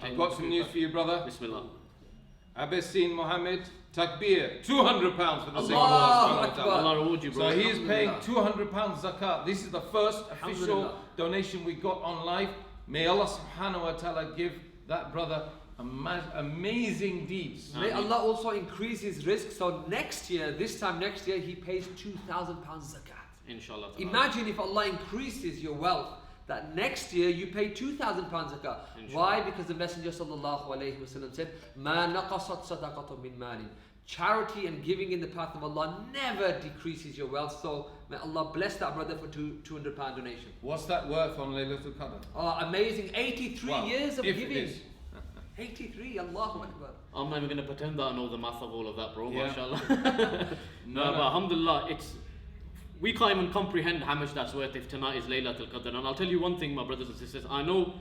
I've got some news for you, brother. Bismillah. Abbasin Mohammed, Takbir, £200 for the sake of Allah Allah. Allah reward you, bro. So he is paying £200 zakat. This is the first official donation we got on live. May Allah subhanahu wa ta'ala give that brother amazing deeds. May Allah also increase his risk. So next year, this time next year, he pays £2,000 zakat. Inshallah. Imagine if Allah increases your wealth, that next year you pay £2,000 zakat. Why? Because the Messenger sallallahu alaihi wasallam said, "Ma naqasat sadaqatun min malin." Charity and giving in the path of Allah never decreases your wealth. So may Allah bless that brother for £200 donation. What's that worth on Laylatul Qadr? Oh, amazing! 83 years of if giving. It is. 83, Allahu Akbar. I'm not even going to pretend that I know the math of all of that, bro. Yeah. Mashallah. No, but alhamdulillah, we can't even comprehend how much that's worth if tonight is Laylatul Qadr. And I'll tell you one thing, my brothers and sisters. I know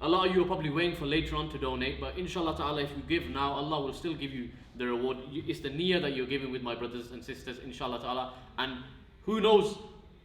a lot of you are probably waiting for later on to donate, but inshallah ta'ala, if you give now, Allah will still give you the reward. It's the niyyah that you're giving with my brothers and sisters, inshallah ta'ala. And who knows,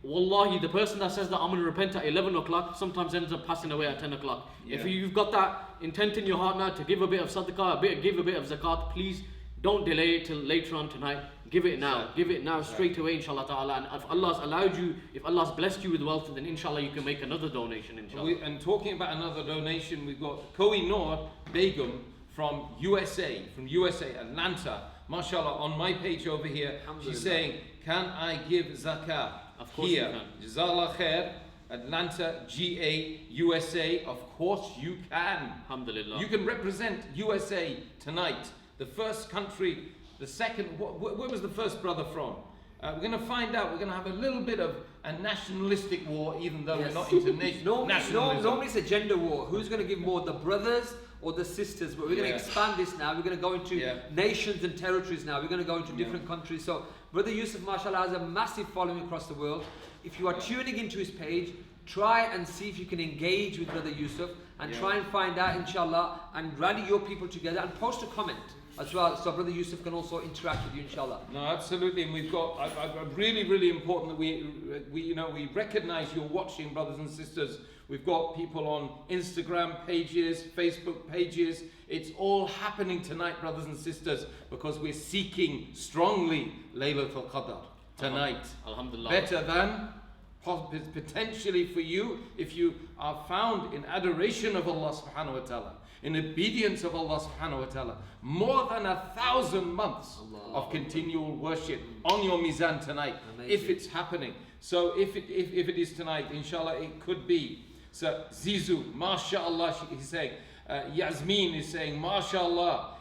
wallahi, the person that says that I'm going to repent at 11 o'clock sometimes ends up passing away at 10 o'clock. Yeah. If you've got that intent in your heart now to give a bit of sadaqah, give a bit of zakat, please don't delay it till later on tonight. Give it now. Give it now straight away, inshallah ta'ala. And if Allah's allowed you, if Allah's blessed you with wealth, then inshallah you can make another donation, inshallah. And talking about another donation, we've got Koh-i-Noor Begum from USA, Atlanta. MashaAllah, on my page over here, she's saying, "Can I give zakah?" Of course here. you can. Jazakallah khair, Atlanta, GA, USA. Of course you can. Alhamdulillah. You can represent USA tonight. The first country, the second, where was the first brother from? We're going to find out. We're going to have a little bit of a nationalistic war, even though we're not into nationalism. Normally it's a gender war. Who's going to give more, the brothers or the sisters? But we're going to expand this now. We're going to go into nations and territories now. We're going to go into different countries. So Brother Yusuf, mashallah, has a massive following across the world. If you are tuning into his page, try and see if you can engage with Brother Yusuf and try and find out, inshallah, and rally your people together and post a comment as well, so Brother Yusuf can also interact with you, inshallah. No, absolutely, and we've got really important that we recognise you're watching, brothers and sisters. We've got people on Instagram pages, Facebook pages. It's all happening tonight, brothers and sisters, because we're seeking strongly Laylatul Qadr tonight. Alhamdulillah. Better than potentially for you if you are found in adoration of Allah subhanahu wa ta'ala, in obedience of Allah subhanahu wa ta'ala, more than 1,000 months of continual worship on your mizan tonight. Amazing. If it's happening. So if it is tonight, inshallah it could be. So Zizu, mashallah, he's saying. Yasmin is saying mashallah.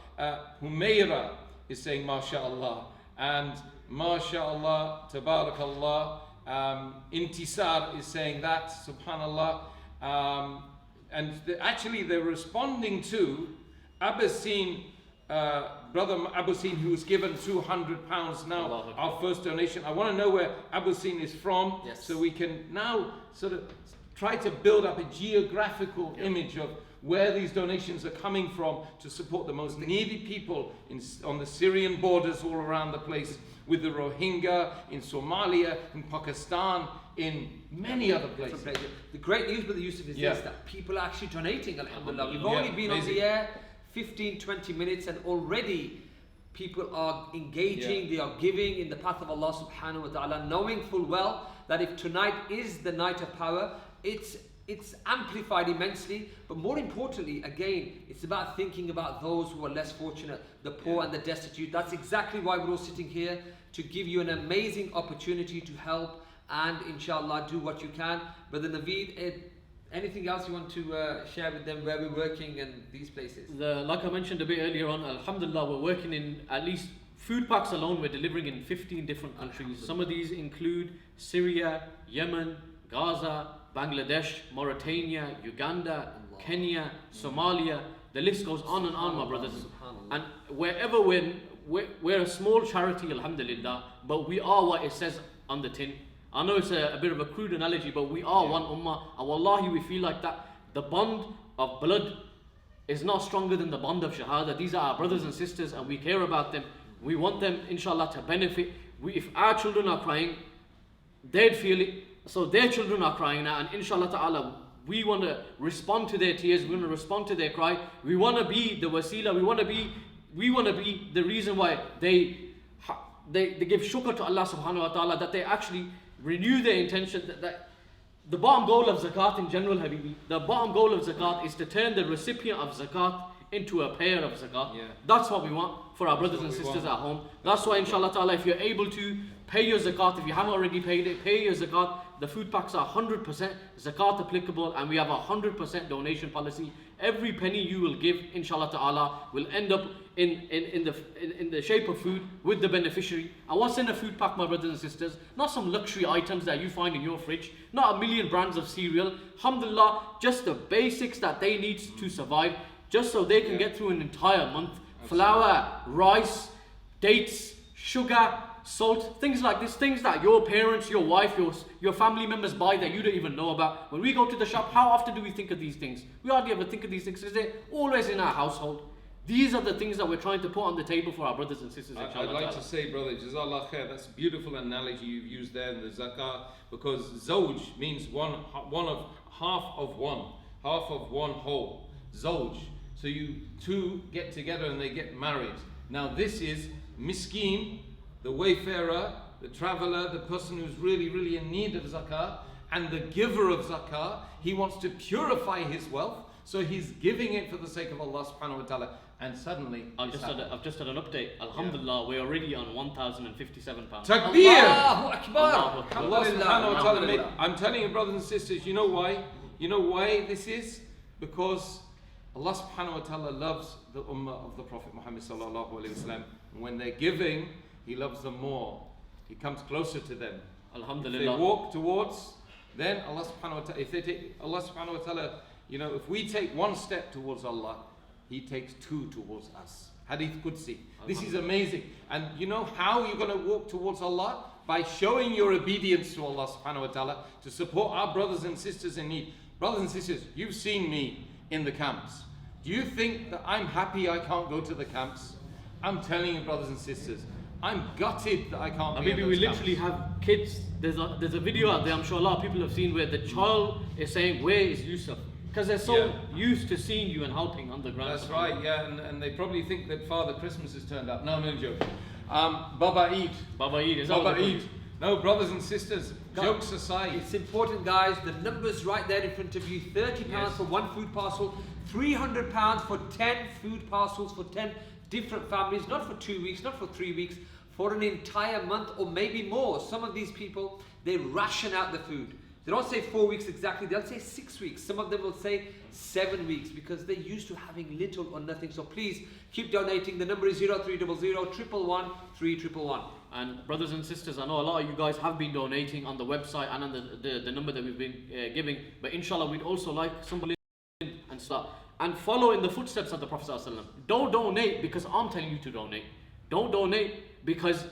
Humaira is saying mashallah. And mashallah, tabarakallah. Intisar is saying that, subhanallah. And actually they're responding to Abbasin, Brother Abbasin, who was given £200 now, our first donation. I want to know where Abbasin is from, so we can now sort of try to build up a geographical image of where these donations are coming from to support the most needy people on the Syrian borders all around the place, with the Rohingya, in Somalia, in Pakistan, in many other places. The great news, Brother Yusuf, is this, that people are actually donating, alhamdulillah. We've only been on the air 15-20 minutes and already people are engaging, they are giving in the path of Allah subhanahu wa ta'ala, knowing full well that if tonight is the night of power, it's amplified immensely, but more importantly, again, it's about thinking about those who are less fortunate, the poor and the destitute. That's exactly why we're all sitting here, to give you an amazing opportunity to help and inshallah do what you can. Brother Naveed, anything else you want to share with them, where we're working and these places? Like I mentioned a bit earlier on, alhamdulillah, we're working in at least food packs alone. We're delivering in 15 different countries. Some of these include Syria, Yemen, Gaza, Bangladesh, Mauritania, Uganda, Kenya, Somalia. The list goes on and on, my brothers. And wherever we're a small charity, alhamdulillah, but we are what it says on the tin. I know it's a bit of a crude analogy, but we are one ummah, and wallahi we feel like that. The bond of blood is not stronger than the bond of shahada. These are our brothers and sisters, and we care about them. We want them, inshallah, to benefit. If our children are crying, they'd feel it. So their children are crying now, and inshallah ta'ala, We want to respond to their tears. We want to respond to their cry. We want to be the wasila. We want to be the reason why they give shukr to Allah subhanahu wa ta'ala, that they actually renew their intention. That the bottom goal of zakat in general, Habibi, the bottom goal of zakat is to turn the recipient of zakat into a payer of zakat. Yeah. That's what we want for our brothers and sisters at home. That's why, inshallah ta'ala, if you're able to pay your zakat, if you haven't already paid it, pay your zakat. The food packs are 100% zakat applicable, and we have a 100% donation policy. Every penny you will give, inshallah ta'ala, will end up in the shape of food with the beneficiary. And what's in a food pack, my brothers and sisters? Not some luxury items that you find in your fridge, not a million brands of cereal. Alhamdulillah, just the basics that they need to survive, just so they can get through an entire month. Flour, rice, dates, sugar, salt, things like this, things that your parents, your wife, your family members buy that you don't even know about. When we go to the shop, how often do we think of these things? We hardly ever think of these things. Is it always in our household? These are the things that we're trying to put on the table for our brothers and sisters. I'd like to say, brother, Jazakallah khair, that's a beautiful analogy you've used there in the zakah, because zawj means half of one whole. Zawj. So you two get together and they get married. Now this is miskin, the wayfarer, the traveler, the person who's really, really in need of zakah, and the giver of zakah. He wants to purify his wealth, so he's giving it for the sake of Allah subhanahu wa ta'ala. And suddenly, I've just had an update. Alhamdulillah, we're already on £1,057. Takbir! Allahu Akbar! Allah subhanahu wa ta'ala made, I'm telling you, brothers and sisters, you know why? You know why this is? Because Allah subhanahu wa ta'ala loves the ummah of the Prophet Muhammad sallallahu alayhi wa sallam. When they're giving, He loves them more. He comes closer to them. Alhamdulillah. If they walk towards, then Allah subhanahu wa ta'ala, if they take, Allah subhanahu wa ta'ala, if we take one step towards Allah, He takes two towards us. Hadith Qudsi. This is amazing. And you know how you're going to walk towards Allah? By showing your obedience to Allah subhanahu wa ta'ala, to support our brothers and sisters in need. Brothers and sisters, you've seen me in the camps. Do you think that I'm happy I can't go to the camps? I'm telling you, brothers and sisters, I'm gutted that I can't be in those we camps. literally have kids. There's a video out there, I'm sure a lot of people have seen, where the child is saying, "Where is Yusuf?" Because they're so used to seeing you and helping on the ground. That's right, yeah, and they probably think that Father Christmas has turned up. No joke. Baba Eid. Baba Eid, is Baba that what Eid. No, brothers and sisters, jokes aside. It's important, guys. The number's right there in front of you. £30 for one food parcel, £300 for 10 food parcels for 10 different families, not for 2 weeks, not for 3 weeks, for an entire month or maybe more. Some of these people, they ration out the food. They don't say 4 weeks exactly, they'll say 6 weeks. Some of them will say 7 weeks because they're used to having little or nothing. So please keep donating. The number is 0300 111 311. And brothers and sisters, I know a lot of you guys have been donating on the website and on the number that we've been giving. But inshallah, we'd also like somebody and start and follow in the footsteps of the Prophet ﷺ. Don't donate because I'm telling you to donate. Don't donate because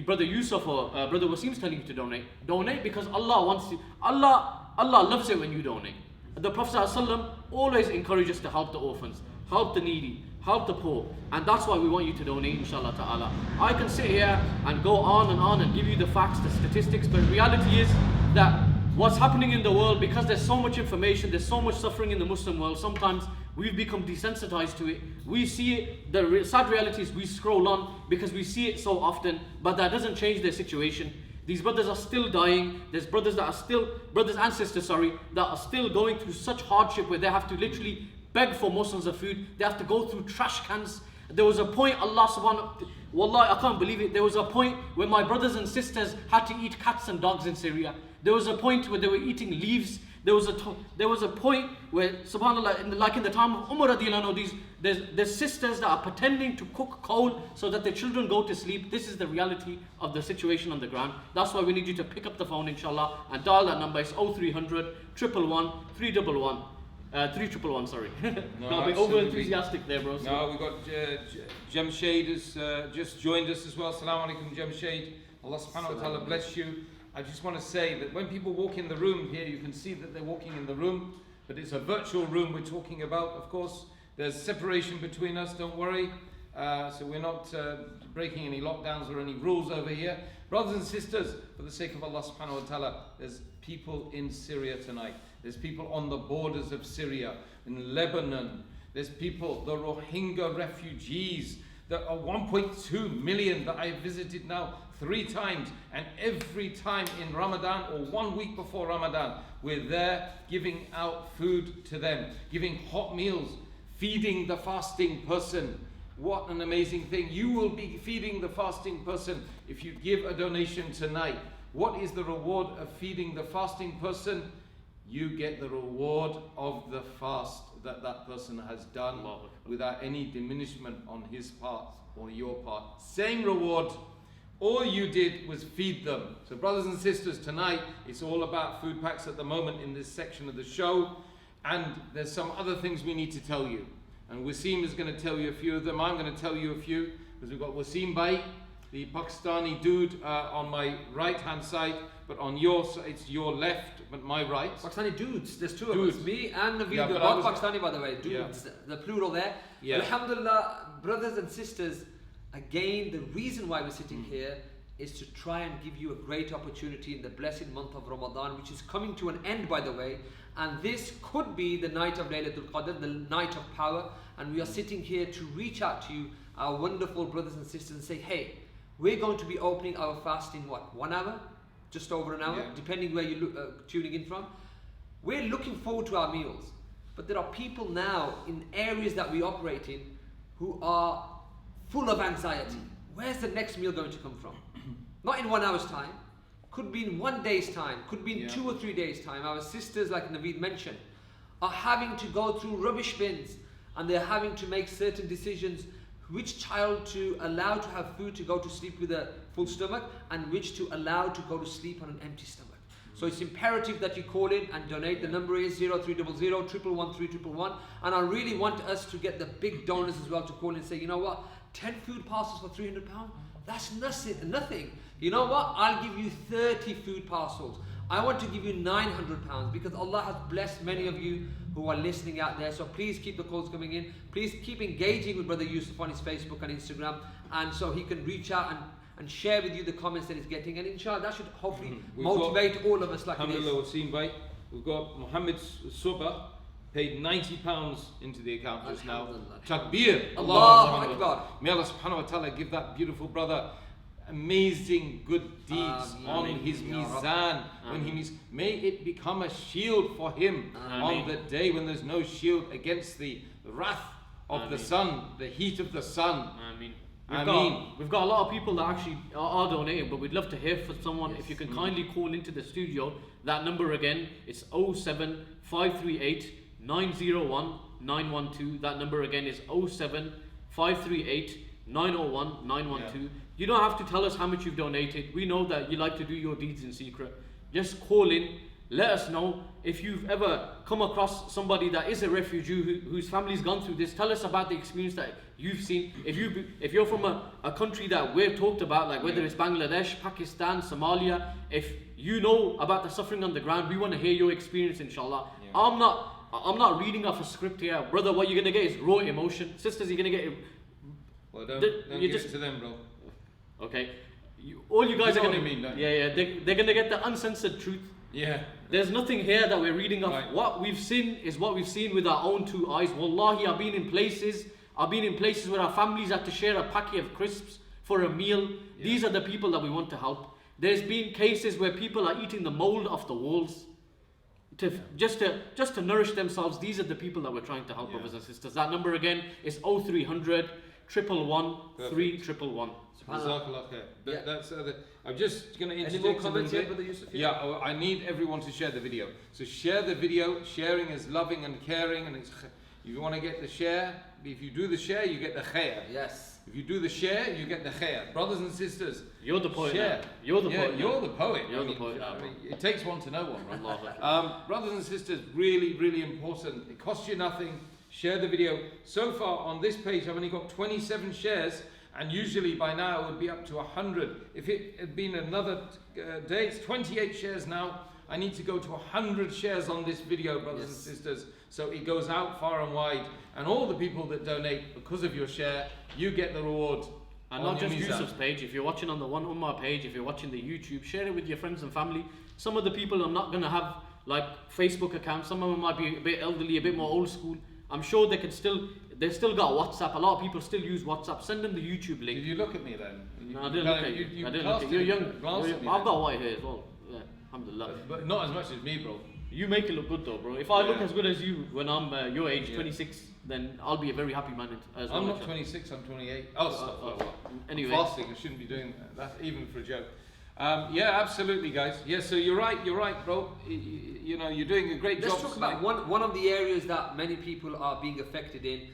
Brother Yusuf or Brother Wasim's telling you to donate. Donate because Allah wants you. Allah loves it when you donate. The Prophet ﷺ always encourages us to help the orphans, help the needy, help the poor, and that's why we want you to donate, inshallah ta'ala. I can sit here and go on and give you the facts, the statistics, but reality is that what's happening in the world, because there's so much information, there's so much suffering in the Muslim world, sometimes we've become desensitized to it. We see it, the sad reality is we scroll on because we see it so often, but that doesn't change their situation. These brothers are still dying. There's brothers and sisters, that are still going through such hardship where they have to literally beg for morsels of food. They have to go through trash cans. There was a point, Allah subhanahu, wallahi, I can't believe it. There was a point where my brothers and sisters had to eat cats and dogs in Syria. There was a point where they were eating leaves. There was a point where, subhanAllah, like in the time of Umar radiallahu anhu, there's sisters that are pretending to cook coal so that their children go to sleep. This is the reality of the situation on the ground. That's why we need you to pick up the phone, inshallah, and dial that number. It's 0300 111 311. 3111, sorry. No, I'll be over enthusiastic there, bro. So. No, we've got Jamshade has just joined us as well. Assalamu alaikum, Jamshade. Allah subhanahu wa ta'ala bless you. I just want to say that when people walk in the room here, you can see that they're walking in the room, but it's a virtual room we're talking about. Of course, there's separation between us, don't worry. So we're not breaking any lockdowns or any rules over here. Brothers and sisters, for the sake of Allah subhanahu wa ta'ala, there's people in Syria tonight. There's people on the borders of Syria, in Lebanon. There's people, the Rohingya refugees, that are 1.2 million that I visited now 3 times. And every time in Ramadan or 1 week before Ramadan, we're there giving out food to them, giving hot meals, feeding the fasting person. What an amazing thing. You will be feeding the fasting person if you give a donation tonight. What is the reward of feeding the fasting person? You get the reward of the fast that that person has done without any diminishment on his part or your part. Same reward. All you did was feed them. So brothers and sisters, tonight it's all about food packs at the moment in this section of the show. And there's some other things we need to tell you. And Wasim is going to tell you a few of them. I'm going to tell you a few, because we've got Wasim Bhai, the Pakistani dude on my right hand side, but on your side, it's your left, but my right. Pakistani dudes, there's 2 of us, me and Naveed, Yeah, we're but both Pakistani by the way, dudes, the plural there. Yeah. Alhamdulillah, brothers and sisters, again, the reason why we're sitting here is to try and give you a great opportunity in the blessed month of Ramadan, which is coming to an end by the way, and this could be the night of Laylatul Qadr, the night of power, and we are sitting here to reach out to you, our wonderful brothers and sisters, and say, hey, we're going to be opening our fast in what, 1 hour? Just over an hour, depending where you're tuning in from. We're looking forward to our meals, but there are people now in areas that we operate in who are full of anxiety. Where's the next meal going to come from? Not in 1 hour's time, could be in 1 day's time, could be in 2 or 3 days' time. Our sisters, like Naveed mentioned, are having to go through rubbish bins, and they're having to make certain decisions, which child to allow to have food to go to sleep with a full stomach, and which to allow to go to sleep on an empty stomach. So it's imperative that you call in and donate. The number is 0300 111 3111, and I really want us to get the big donors as well to call in and say, you know what, 10 food parcels for £300? That's nothing. You know what? I'll give you 30 food parcels. I want to give you £900 because Allah has blessed many of you who are listening out there. So please keep the calls coming in. Please keep engaging with Brother Yusuf on his Facebook and Instagram, and so he can reach out and share with you the comments that he's getting. And inshallah, that should hopefully motivate all of us like this. Alhamdulillah, Wasim Bhai. We've got Muhammad Suba, paid £90 into the account just now. Takbir. Allahu Akbar. May Allah subhanahu wa ta'ala give that beautiful brother amazing good deeds on his mizan. When he meets, may it become a shield for him on the day when there's no shield against the wrath of the sun, the heat of the sun. We've got a lot of people that actually are donating, but we'd love to hear from someone. If you can kindly call into the studio, that number again, it's 07 538 901 912. That number again is 07 538 901 912. You don't have to tell us how much you've donated. We know that you like to do your deeds in secret. Just call in, let us know. If you've ever come across somebody that is a refugee whose family's gone through this, tell us about the experience that you've seen. If you're from a country that we've talked about, like whether it's Bangladesh, Pakistan, Somalia, if you know about the suffering on the ground, we want to hear your experience, inshallah. I'm not reading off a script here. Brother, what you're going to get is raw emotion. Sisters, you're going to get... Well, don't give it to them, bro. Okay, all you guys you know are going to... they're going to get the uncensored truth. Yeah. There's nothing here that we're reading off. Right. What we've seen is what we've seen with our own 2 eyes. Wallahi, I've been in places where our families had to share a packet of crisps for a meal. These are the people that we want to help. There's been cases where people are eating the mold off the walls just to nourish themselves. These are the people that we're trying to help, brothers and sisters. That number again is 0300 111 3111. That's I'm just going to interject. Any more comments here, Brother Yusuf? I need everyone to share the video. So share the video. Sharing is loving and caring, and it's, if you want to get the share, if you do the share, you get the khair. Yes. If you do the share, you get the khair. Brothers and sisters, you're the poet. Share. You're the poet. You're the poet. You're the poet. It takes one to know one, right? Brothers and sisters, really, really important. It costs you nothing. Share the video. So far on this page, I've only got 27 shares. And usually by now it would be up to 100. If it had been another day, it's 28 shares now. I need to go to 100 shares on this video, brothers and sisters. So it goes out far and wide. And all the people that donate, because of your share, you get the reward. And not just Yusuf's page. If you're watching on the One Ummah page, if you're watching the YouTube, share it with your friends and family. Some of the people are not going to have like Facebook accounts. Some of them might be a bit elderly, a bit more old school. I'm sure they've still got WhatsApp. A lot of people still use WhatsApp. Send them the YouTube link. Did you look at me then? No, I didn't look at you. I didn't look at you. You're young. I've got white hair as well. Yeah, alhamdulillah. But not as much as me, bro. You make it look good though, bro. If I look as good as you when I'm your age, 26, then I'll be a very happy man as well. I'm not 26, I'm 28. Oh, anyway. Fasting, I shouldn't be doing that, even for a joke. Yeah, absolutely, guys. Yeah, so you're right, bro. You know, you're doing a great job. Let's talk about one of the areas that many people are being affected in.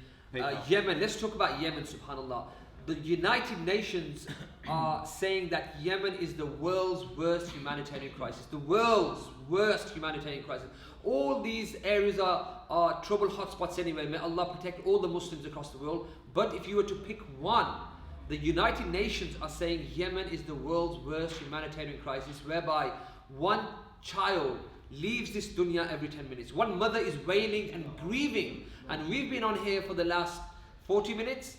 Yemen. Let's talk about Yemen, subhanAllah. The United Nations are saying that Yemen is the world's worst humanitarian crisis. The world's worst humanitarian crisis. All these areas are trouble hotspots anyway. May Allah protect all the Muslims across the world. But if you were to pick one, the United Nations are saying Yemen is the world's worst humanitarian crisis, whereby one child leaves this dunya every 10 minutes. One mother is wailing and grieving. And we've been on here for the last 40 minutes.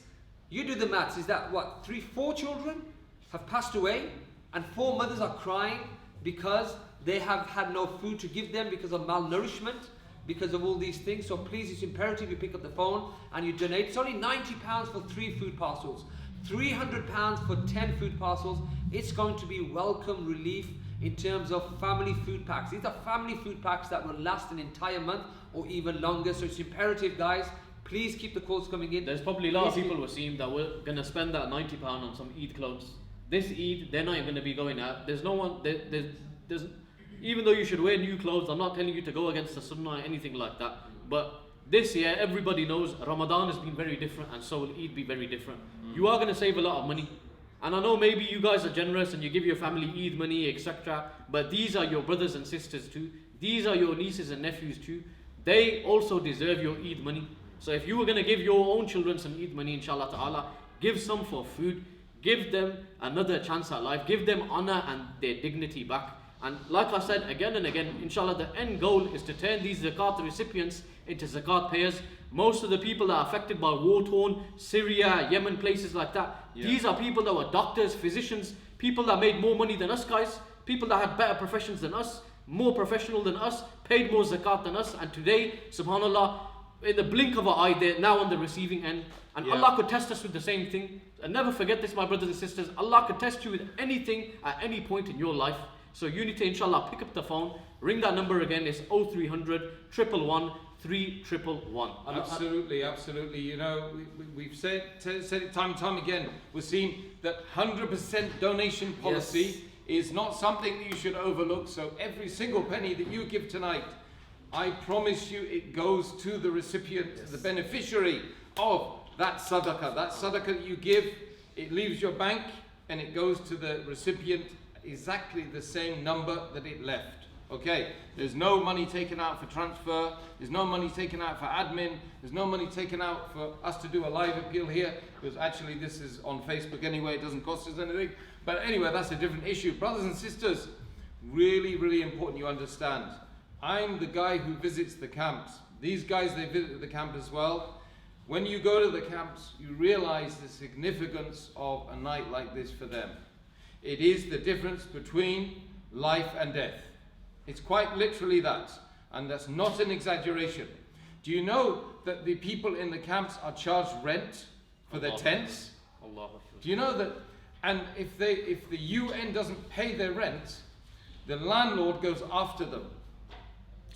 You do the maths. Is that what? 4 children have passed away, and 4 mothers are crying because they have had no food to give them because of malnourishment, because of all these things. So please, it's imperative you pick up the phone and you donate. It's only £90 for 3 food parcels, £300 for 10 food parcels. It's going to be welcome relief in terms of family food packs. These are family food packs that will last an entire month or even longer. So it's imperative, guys. Please keep the calls coming in. There's probably a lot of people who seem that we're going to spend that £90 on some Eid clothes. This Eid, they're not even going to be going out. There's no one, there's even though you should wear new clothes, I'm not telling you to go against the sunnah or anything like that. But this year, everybody knows Ramadan has been very different, and so will Eid be very different. You are going to save a lot of money. And I know maybe you guys are generous and you give your family Eid money, etc. But these are your brothers and sisters too. These are your nieces and nephews too. They also deserve your Eid money. So if you were going to give your own children some Eid money, inshallah ta'ala, give some for food, give them another chance at life, give them honor and their dignity back. And like I said again and again, inshallah, the end goal is to turn these zakat recipients into zakat payers. Most of the people that are affected by war-torn Syria, Yemen, places like that, these are people that were doctors, physicians, people that made more money than us guys, people that had better professions than us, more professional than us, paid more zakat than us, and today, subhanallah, in the blink of an eye, they're now on the receiving end. And Allah could test us with the same thing. And never forget this, my brothers and sisters. Allah could test you with anything at any point in your life. So you need to, inshallah, pick up the phone, ring that number again. It's 0300 111 3111. Absolutely, absolutely. You know, we've said it time and time again. We're seeing that 100% donation policy is not something that you should overlook. So every single penny that you give tonight, I promise you it goes to the recipient, the beneficiary of that sadaqah. That sadaqah that you give, it leaves your bank and it goes to the recipient exactly the same number that it left. Okay, there's no money taken out for transfer, there's no money taken out for admin, there's no money taken out for us to do a live appeal here, because actually this is on Facebook anyway, it doesn't cost us anything. But anyway, that's a different issue. Brothers and sisters, really, really important you understand. I'm the guy who visits the camps. These guys, they visit the camp as well. When you go to the camps, you realize the significance of a night like this for them. It is the difference between life and death. It's quite literally that. And that's not an exaggeration. Do you know that the people in the camps are charged rent for their tents? Do you know that? And if the UN doesn't pay their rent, the landlord goes after them.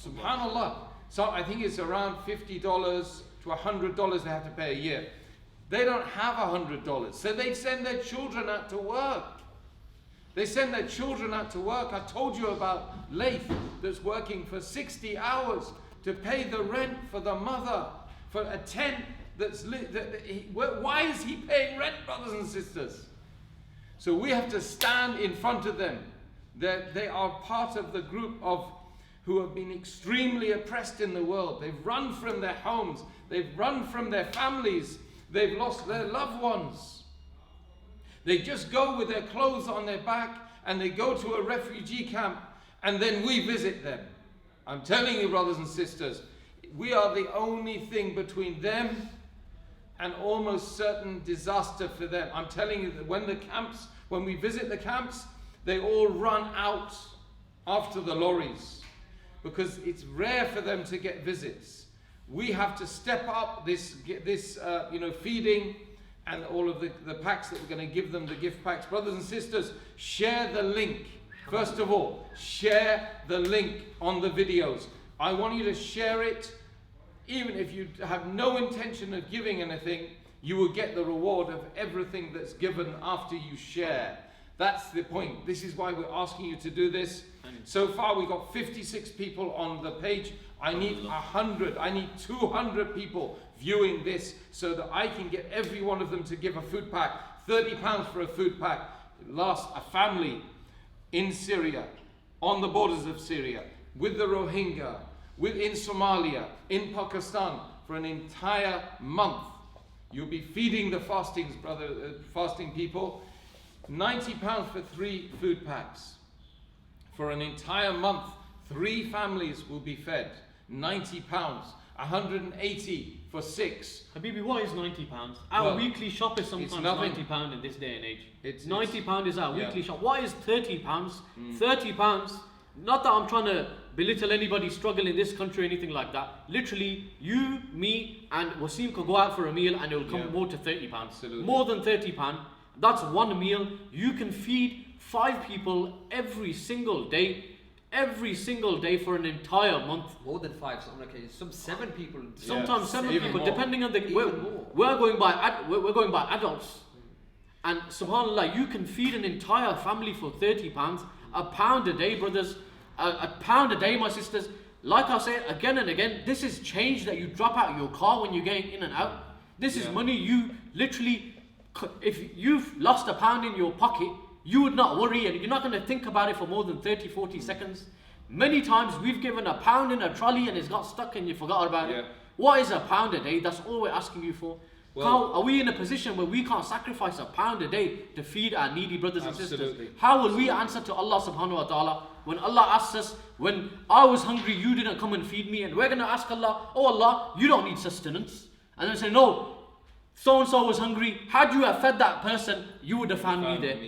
Subhanallah. So I think it's around $50 to $100 they have to pay a year. They don't have $100, so they send their children out to work. They send their children out to work. I told you about Laith that's working for 60 hours to pay the rent for the mother for a tent that's why is he paying rent, brothers and sisters? So we have to stand in front of them. They are part of the group of who have been extremely oppressed in the world. They've run from their homes. They've run from their families. They've lost their loved ones. They just go with their clothes on their back and they go to a refugee camp and then we visit them. I'm telling you, brothers and sisters, we are the only thing between them and almost certain disaster for them. I'm telling you that when we visit the camps, they all run out after the lorries. because it's rare for them to get visits. We have to step up this feeding and all of the packs that we're going to give them, the gift packs. Brothers and sisters, share the link. First of all, share the link on the videos. I want you to share it. Even if you have no intention of giving anything, you will get the reward of everything that's given after you share. That's the point. This is why we're asking you to do this. So far we've got 56 people on the page. I need 100, I need 200 people viewing this so that I can get every one of them to give a food pack. £30 for a food pack. Last, a family in Syria, on the borders of Syria, with the Rohingya, in Somalia, in Pakistan, for an entire month. You'll be feeding the fasting people. £90 for 3 food packs. For an entire month, 3 families will be fed. £90. 180 for 6. Habibi, what is £90? Our weekly shop is sometimes £90 in this day and age. £90 is our weekly shop. What is £30? £30. Not that I'm trying to belittle anybody struggling in this country or anything like that. Literally, you, me, and Wasim could go out for a meal and it will come more to £30. Absolutely. More than £30. That's one meal. You can feed 5 people every single day. Every single day for an entire month. More than 5, some 7 people. Sometimes 7 people, more. depending on the. We're going by adults, and subhanallah, you can feed an entire family for £30, £1 a day, brothers, a pound a day, my sisters. Like I say again and again, this is change that you drop out of your car when you're getting in and out. This is money you literally. If you've lost £1 in your pocket, you would not worry and you're not going to think about it for more than 30-40 seconds. Many times we've given £1 in a trolley and it's got stuck and you forgot about it. What is £1 a day? That's all we're asking you for. How are we in a position where we can't sacrifice £1 a day to feed our needy brothers and sisters? How will we answer to Allah subhanahu wa ta'ala when Allah asks us, when I was hungry you didn't come and feed me, and we're going to ask Allah, oh Allah, you don't need sustenance. And then say, no, so and so was hungry. Had you have fed that person, you would have found me there.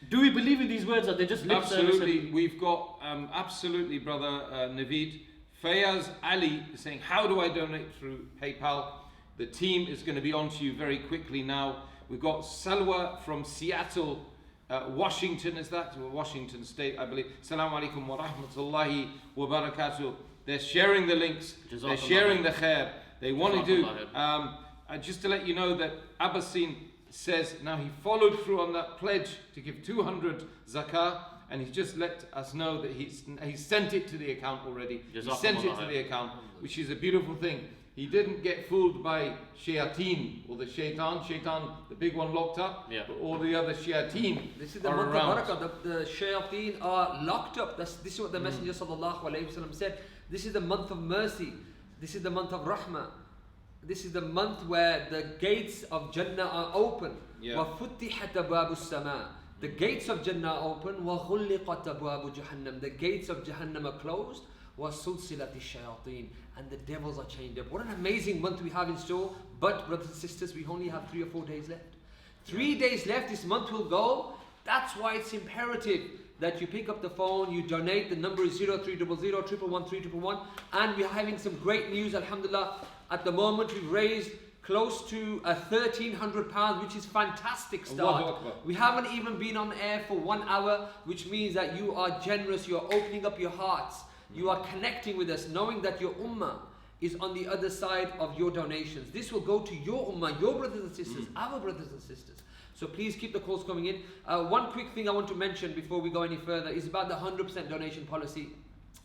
Do we believe in these words, or they just lip service? Absolutely. We've got absolutely, brother Naveed. Fayaz Ali is saying, how do I donate through PayPal? The team is going to be on to you very quickly now. We've got Salwa from Seattle, Washington, is that? Washington State, I believe. Assalamu alaikum wa rahmatullahi wa barakatuh. They're sharing the links. They're sharing the khair. They want to do. Just to let you know that Abbasin says, now he followed through on that pledge to give 200 zakah, and he's just let us know that he's sent it to the account already. He sent it to the account, which is a beautiful thing. He didn't get fooled by shayateen, or the shaitan, the big one locked up, but all the other shayateen. This is the month of barakah. The shayateen are locked up. This is what the Messenger sallallahu alaihi wasallam said. This is the month of mercy. This is the month of rahmah. This is the month where the gates of Jannah are open. وَفُتِّحَتْ أَبْوَابُ السَّمَاءِ. The gates of Jannah are open. وَغُلِّقَتْ أَبْوَابُ جَهَنَّمَ. The gates of Jahannam are closed. وَسُلْسِلَتِ الشَّيَاطِينَ. And the devils are chained up. What an amazing month we have in store. But brothers and sisters, we only have 3 or 4 days left. 3 days left, this month will go. That's why it's imperative that you pick up the phone, you donate. The number is 0300 111 311. And we're having some great news, alhamdulillah. At the moment, we've raised close to £1,300, which is fantastic start. We haven't even been on air for 1 hour, which means that you are generous, you are opening up your hearts, you are connecting with us, knowing that your ummah is on the other side of your donations. This will go to your ummah, your brothers and sisters, our brothers and sisters. So please keep the calls coming in. One quick thing I want to mention before we go any further is about the 100% donation policy.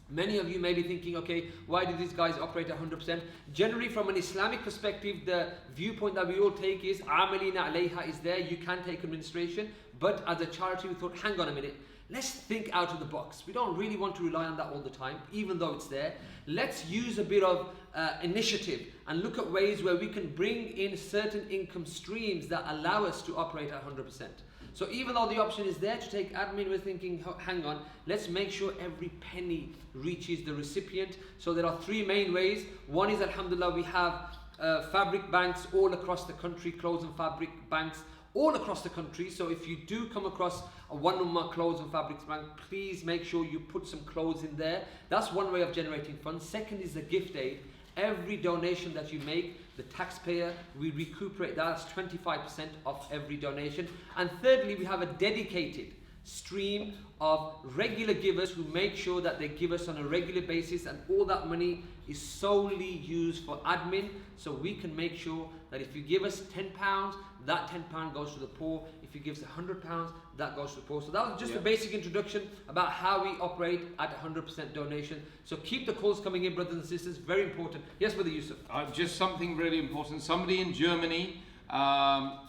Many of you may be thinking, okay, why do these guys operate 100%? Generally, from an Islamic perspective, the viewpoint that we all take is Amalina alayha is there, you can take administration. But as a charity, we thought, hang on a minute, let's think out of the box. We don't really want to rely on that all the time, even though it's there. Let's use a bit of initiative and look at ways where we can bring in certain income streams that allow us to operate at 100%. So even though the option is there to take admin, we're thinking, hang on, let's make sure every penny reaches the recipient. So there are 3 main ways. One is, alhamdulillah, we have fabric banks all across the country, clothes and fabric banks. all across the country. So if you do come across a One Ummah Clothes and Fabrics Bank, please make sure you put some clothes in there. That's one way of generating funds. Second is the gift aid. Every donation that you make, the taxpayer, we recuperate that as 25% of every donation. And thirdly, we have a dedicated stream of regular givers who make sure that they give us on a regular basis, and all that money is solely used for admin, so we can make sure that if you give us £10, that £10 goes to the poor. If you give us £100, that goes to the poor. So that was just a basic introduction about how we operate at 100% donation. So keep the calls coming in, brothers and sisters, very important. Yes, Brother Yusuf. Just something really important. Somebody in Germany, Ilhan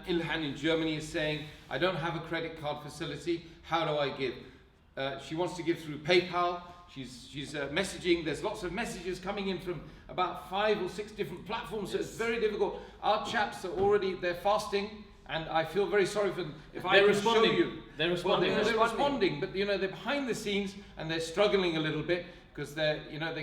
in Germany is saying, I don't have a credit card facility, how do I give? She wants to give through PayPal. She's messaging, there's lots of messages coming in from about 5 or 6 different platforms, so it's very difficult. Our chaps are already, they're fasting, and I feel very sorry for them. If I can show you, they're responding. Well, they're responding, but they're behind the scenes and they're struggling a little bit because they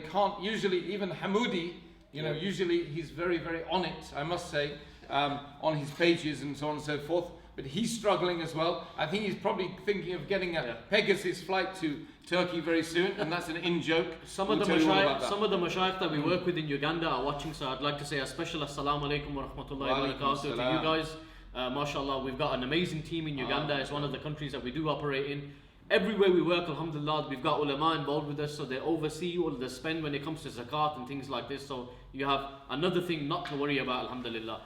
can't usually, even Hamoudi, usually he's very, very on it, I must say, on his pages and so on and so forth. But he's struggling as well. I think he's probably thinking of getting a Pegasus flight to Turkey very soon, and that's an in-joke. Some of the mashayikh that we work with in Uganda are watching, so I'd like to say a special assalamu alaikum wa rahmatullahi wa barakatuh to you guys. MashaAllah, we've got an amazing team in Uganda. It's one of the countries that we do operate in. Everywhere we work, alhamdulillah, we've got ulama involved with us, so they oversee all the spend when it comes to zakat and things like this. So you have another thing not to worry about, alhamdulillah.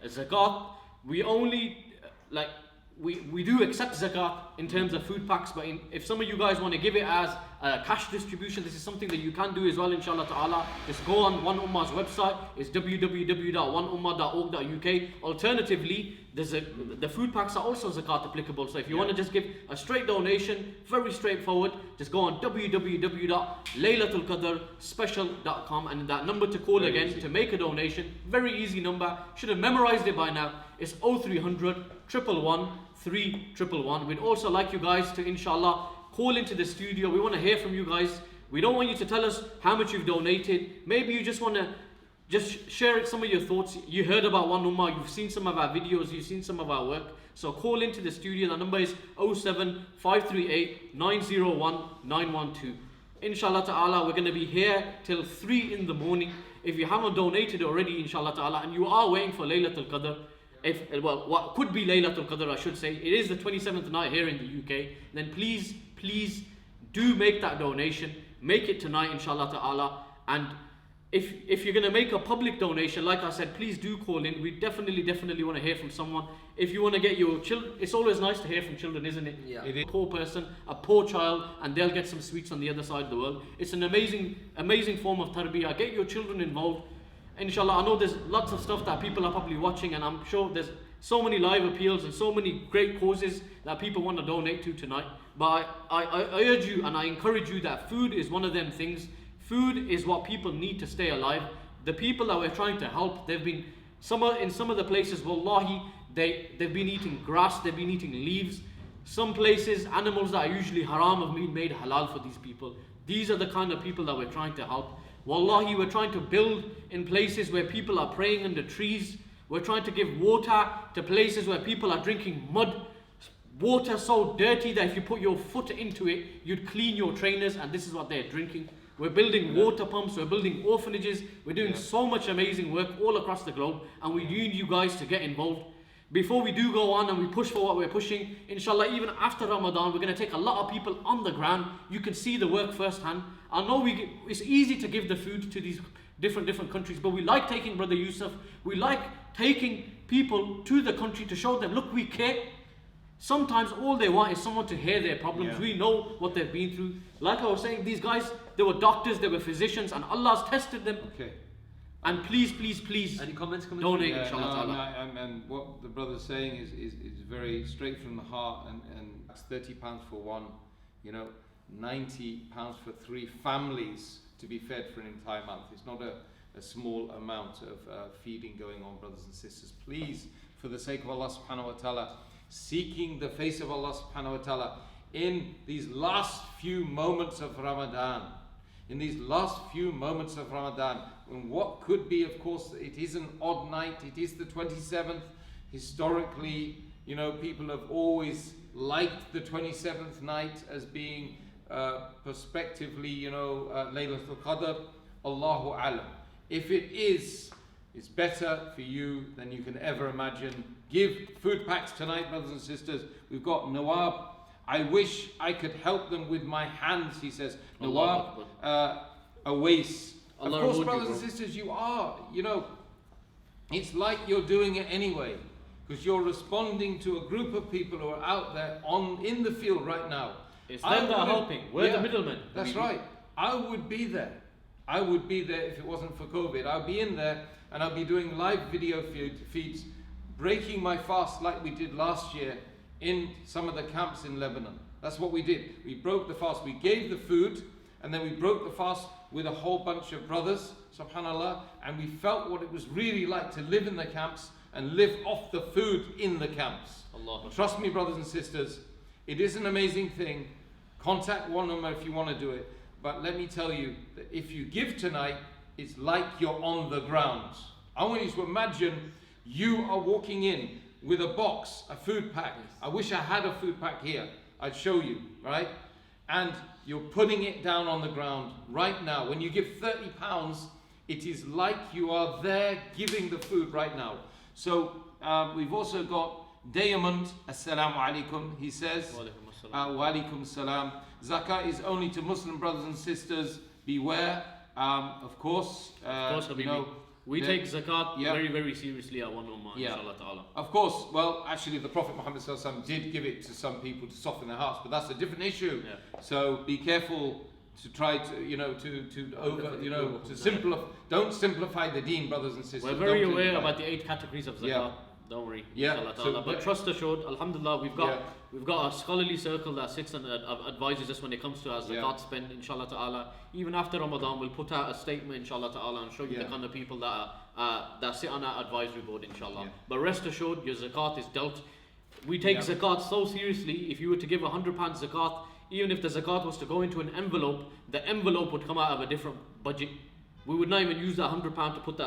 Zakat, we only we do accept zakat in terms of food packs, but if some of you guys want to give it as a cash distribution, this is something that you can do as well, inshallah ta'ala. Just go on One Ummah's website, it's www.oneummah.org.uk. Alternatively, the food packs are also zakat applicable, so if you want to just give a straight donation, very straightforward, just go on www.laylatulqadrspecial.com, and that number to call to make a donation, very easy number, should have memorized it by now, it's 0300 111 3111. We'd also like you guys to, inshallah, call into the studio. We want to hear from you guys. We don't want you to tell us how much you've donated. Maybe you just want to share some of your thoughts. You heard about One Ummah, you've seen some of our videos, you've seen some of our work. So call into the studio. The number is 07538 901 912. Inshallah ta'ala, we're going to be here till 3 in the morning. If you haven't donated already, inshallah ta'ala, and you are waiting for Laylatul Qadr, what could be Laylatul Qadr, I should say, it is the 27th night here in the UK, then please do make that donation. Make it tonight, inshallah ta'ala. And if you're going to make a public donation, like I said, please do call in. We definitely want to hear from someone. If you want to get your children, it's always nice to hear from children, isn't it? Yeah. It is. A poor person, a poor child, and they'll get some sweets on the other side of the world. It's an amazing form of tarbiyah. Get your children involved. Inshallah, I know there's lots of stuff that people are probably watching, and I'm sure there's so many live appeals and so many great causes that people want to donate to tonight. But I urge you and I encourage you that food is one of them things. Food is what people need to stay alive. The people that we're trying to help, they've been in some of the places, wallahi, they've been eating grass, they've been eating leaves. Some places, animals that are usually haram have been made halal for these people. These are the kind of people that we're trying to help. Wallahi, we're trying to build in places where people are praying under trees. We're trying to give water to places where people are drinking mud. Water so dirty that if you put your foot into it, you'd clean your trainers, and this is what they're drinking. We're building water pumps, we're building orphanages, we're doing so much amazing work all across the globe, and we need you guys to get involved. Before we do go on and we push for what we're pushing, inshallah, even after Ramadan, we're going to take a lot of people on the ground. You can see the work firsthand. I know it's easy to give the food to these different countries, but we like taking Brother Yusuf, we like taking people to the country to show them, look, we care. Sometimes all they want is someone to hear their problems. Yeah. We know what they've been through. Like I was saying, these guys, they were doctors, they were physicians, and Allah's tested them. Okay. And please, any comments? Donate, inshallah. And what the brother's saying is very straight from the heart, and it's £30 for one, £90 for 3 families to be fed for an entire month. It's not a small amount of feeding going on, brothers and sisters. Please, for the sake of Allah subhanahu wa ta'ala, seeking the face of Allah subhanahu wa ta'ala in these last few moments of Ramadan, when what could be, of course, it is an odd night, it is the 27th, Historically, people have always liked the 27th night as being prospectively, Laylatul Qadr. Allahu Alam. If it is, it's better for you than you can ever imagine. Give food packs tonight, brothers and sisters. We've got Nawab. I wish I could help them with my hands, he says. Nawab Awais. Of course, brothers and sisters, you are. It's like you're doing it anyway, because you're responding to a group of people who are out there in the field right now. It's them that are helping. We're the middlemen. That's right. I would be there. I would be there if it wasn't for COVID. I'll be in there and I'll be doing live video feeds, breaking my fast like we did last year in some of the camps in Lebanon. That's what we did. We broke the fast. We gave the food and then we broke the fast with a whole bunch of brothers, subhanAllah, and we felt what it was really like to live in the camps and live off the food in the camps. Allah. Trust me, brothers and sisters, it is an amazing thing. Contact one Ummah if you want to do it. But let me tell you that if you give tonight, it's like you're on the ground. I want you to imagine you are walking in with a box, a food pack. I wish I had a food pack here. I'd show you, right? And you're putting it down on the ground right now. When you give £30, it is like you are there giving the food right now. So we've also got Diamond, Assalamu alaikum, he says. Wa alaikum salam. Zakah is only to Muslim brothers and sisters. Beware. Of course, we take zakat very, very seriously at one Ummah, inshallah ta'ala. Of course, well, actually, the Prophet Muhammad ﷺ did give it to some people to soften their hearts, but that's a different issue. Yeah. So be careful to try to, simplify. Don't simplify the deen, brothers and sisters. We're very aware about the 8 categories of zakat. Yeah. Don't worry. Yeah. But trust assured, alhamdulillah, we've got a scholarly circle that sits and advises us when it comes to our zakat spend, inshallah ta'ala. Even after Ramadan, we'll put out a statement, inshallah ta'ala, and show you the kind of people that sit on our advisory board, inshallah. Yeah. But rest assured, your zakat is dealt. We take zakat so seriously. If you were to give £100 zakat, even if the zakat was to go into an envelope, the envelope would come out of a different budget. We would not even use that £100 to put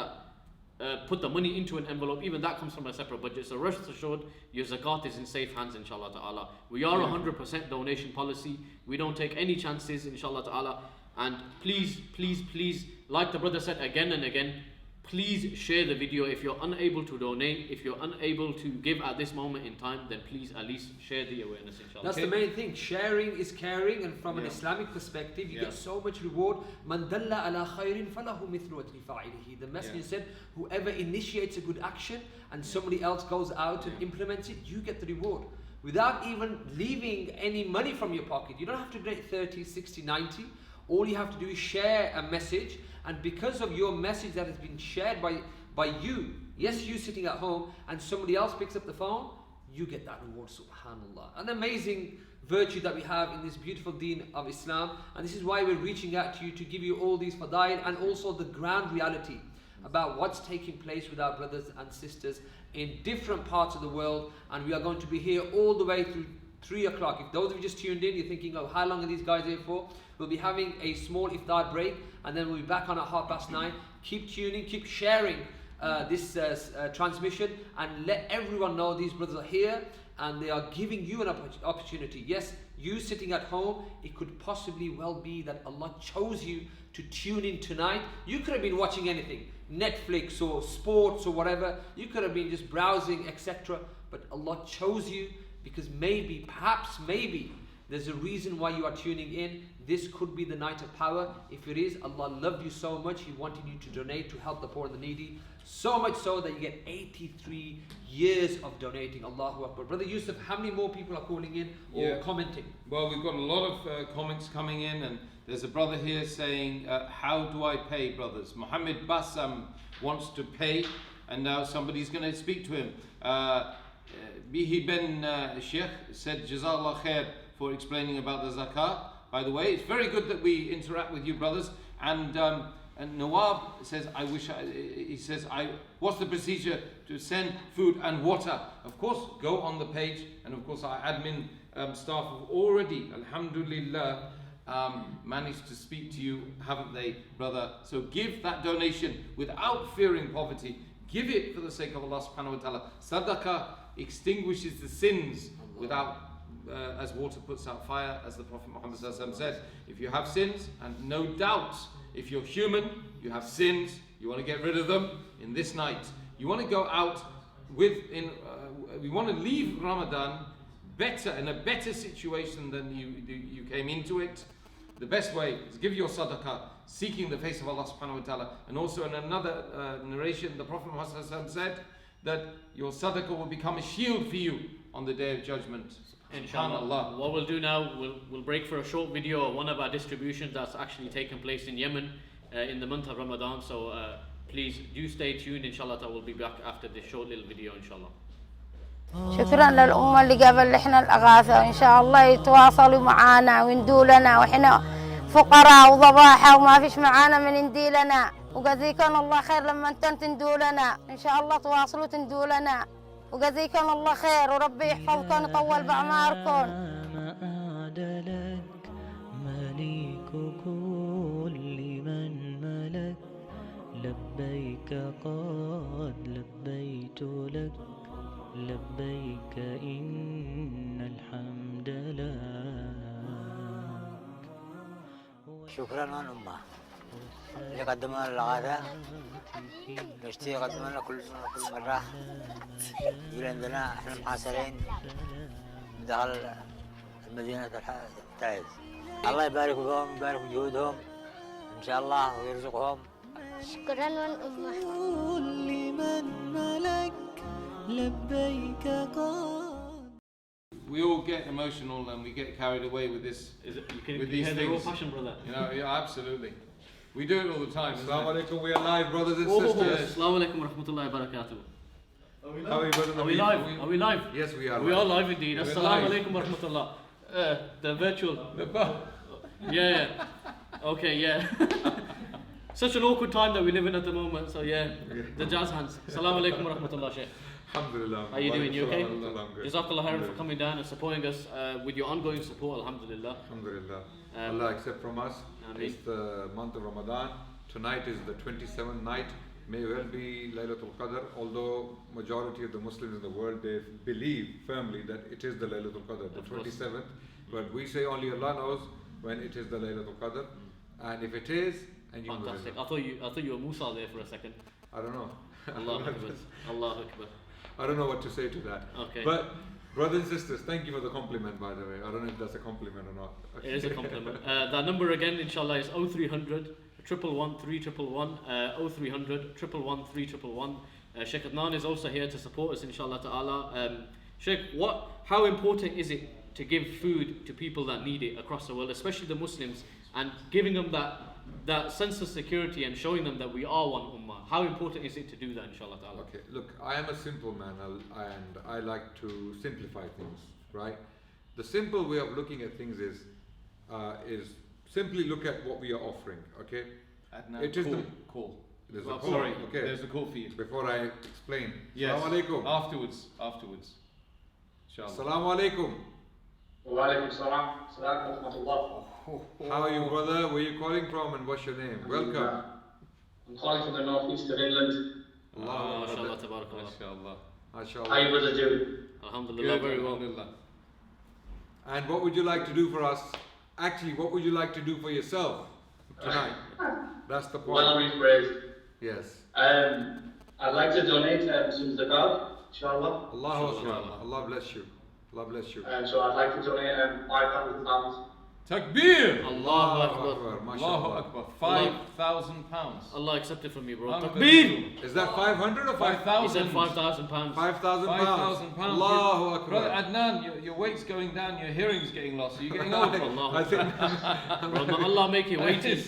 the money into an envelope. Even that comes from a separate budget. So rest assured, your zakat is in safe hands, inshallah ta'ala. We are 100% donation policy. We don't take any chances, inshallah ta'ala. And please, like the brother said again and again, please share the video. If you're unable to donate, if you're unable to give at this moment in time, then please at least share the awareness, inshallah. That's the main thing. Sharing is caring, and from an Islamic perspective, you get so much reward. Man dalla ala khairin falahu mithlu ajri fa'ilihi. The messenger said, whoever initiates a good action and somebody else goes out and implements it, you get the reward. Without even leaving any money from your pocket. You don't have to donate 30, 60, 90. All you have to do is share a message, and because of your message that has been shared by you, yes, you sitting at home, and somebody else picks up the phone, you get that reward, subhanallah. An amazing virtue that we have in this beautiful deen of Islam, and this is why we're reaching out to you to give you all these fadail and also the ground reality about what's taking place with our brothers and sisters in different parts of the world. And we are going to be here all the way through 3 o'clock. If those of you just tuned in, you're thinking, oh, how long are these guys here for? We'll be having a small iftar break, and then we'll be back on at 9:30. Keep tuning, keep sharing this transmission, and let everyone know these brothers are here and they are giving you an opportunity. Yes, you sitting at home, it could possibly well be that Allah chose you to tune in tonight. You could have been watching anything, Netflix or sports or whatever. You could have been just browsing, etc. But Allah chose you because maybe, perhaps maybe, there's a reason why you are tuning in. This could be the night of power. If it is, Allah loved you so much, He wanted you to donate to help the poor and the needy. So much so that you get 83 years of donating. Allahu Akbar. Brother Yusuf, how many more people are calling in or commenting? Well, we've got a lot of comments coming in, and there's a brother here saying, how do I pay, brothers? Muhammad Bassam wants to pay, and now somebody's going to speak to him. Bihi Ben Sheikh said, Jazakallah khair for explaining about the zakah. By the way, it's very good that we interact with you, brothers. And Nawab says, what's the procedure to send food and water? Of course, go on the page, and of course our admin staff have already, alhamdulillah, managed to speak to you, haven't they, brother? So give that donation without fearing poverty. Give it for the sake of Allah subhanahu wa ta'ala. Sadaqah extinguishes the sins without, as water puts out fire, as the Prophet Muhammad said. If you have sins, and no doubt, if you're human, you have sins, you want to get rid of them in this night. You want to go out we want to leave Ramadan better, in a better situation than you came into it. The best way is give your sadaqah, seeking the face of Allah subhanahu wa ta'ala. And also in another narration, the Prophet Muhammad said that your sadaqah will become a shield for you on the Day of Judgment. Inshallah. What we'll do now, we'll break for a short video of one of our distributions that's actually taken place in Yemen in the month of Ramadan. So please do stay tuned. Inshallah, we'll be back after this short little video, inshallah. شكرا للأمة اللي قبل إحنا الأغاثة إن شاء الله يتواصلوا معانا ويندوا لنا وإحنا فقراء وضباحة وما فيش معانا من يندي لنا وجزيكم الله خير لما أنتم تندوا لنا إن شاء الله تواصلوا تندوا لنا وجزيكم الله خير وربي يحفظكم ويطول بأعماركم. مليك كل من ملك لبيك قد لبيت لك لبيك إن الحمد لك. شكرا أمة اللي قدمنا الغداء نشتي قدمنا لنا كل مرة يقول عندنا احنا محاصرين داخل مدينة تعز. الله يبارك فيهم ويبارك في جهودهم إن شاء الله ويرزقهم. شكرا للأمة. كل من ملك لبيك قد. We all get emotional and we get carried away with this. With these things. The raw passion, brother. You know, yeah, absolutely. We do it all the time. Assalamu alaikum, we are live, brothers and sisters. Assalamu alaikum wa rahmatullahi wa barakatuh. Are we live? Are we live? Yes, we are. We are live indeed. We're Assalamu live. alaikum wa rahmatullah. The virtual. Yeah. Okay, yeah. Such an awkward time that we live in at the moment, so yeah. The jazz hands. Assalamu alaikum wa rahmatullah, Shaykh. Alhamdulillah. How are you doing? You okay? Alhamdulillah. Jazakallah khairan for coming down and supporting us with your ongoing support, alhamdulillah. Alhamdulillah. Allah accept from us. It's the month of Ramadan. Tonight is the 27th night. May well be Laylatul Qadr, although majority of the Muslims in the world, they believe firmly that it is the Laylatul Qadr, the 27th. But we say only Allah knows when it is the Laylatul Qadr. And if it is, and you Fantastic. I thought you were Musa there for a second. I don't know. Allah Akbar. Allah Akbar. I don't know what to say to that. Okay. But brothers and sisters, thank you for the compliment, by the way. I don't know if that's a compliment or not. It is a compliment. That number again, inshallah, is 0300 111 3111 0300 111 3111. Sheikh Adnan is also here to support us, inshallah ta'ala. Sheikh, how important is it to give food to people that need it across the world, especially the Muslims, and giving them that sense of security and showing them that we are one ummah? How important is it to do that, inshallah ta'ala? Okay, look, I am a simple man and I like to simplify things, right? The simple way of looking at things is simply look at what we are offering, okay? Adnan, It is call. There's Oh, a call. sorry, Okay. there's a call for you. Before I explain. Yes. Assalamu alaikum. Afterwards. Inshallah. Assalamu alaikum. Wa alaikum salam. Assalamu rahmatullah. How are you, brother? Where are you calling from and what's your name? Welcome. I'm calling from the northeast of England. Allah. MashaAllah, tabarakallah. Mashallah. How MashaAllah. you brothers doing? Alhamdulillah, Good, very well. alhamdulillah. And what would you like to do for us? Actually, what would you like to do for yourself tonight? That's the point. Well rephrased. Yes. I'd like to donate some zakat, inshallah. Allahu Akbar. Allah bless you. Allah bless you. So I'd like to donate £5,000. Takbir! Allahu Akbar. Allahu MashaAllah. Akbar. £5,000. Allah accept it from you, bro. Takbir! Takbir! Is that 500 or 5,000? He said £5,000. 5,000 pounds. £5,000. Allahu Akbar. Brother Adnan, your weight's going down, your hearing's getting lost. Are you getting older? Allah I think. Bro, may Allah make you waiting.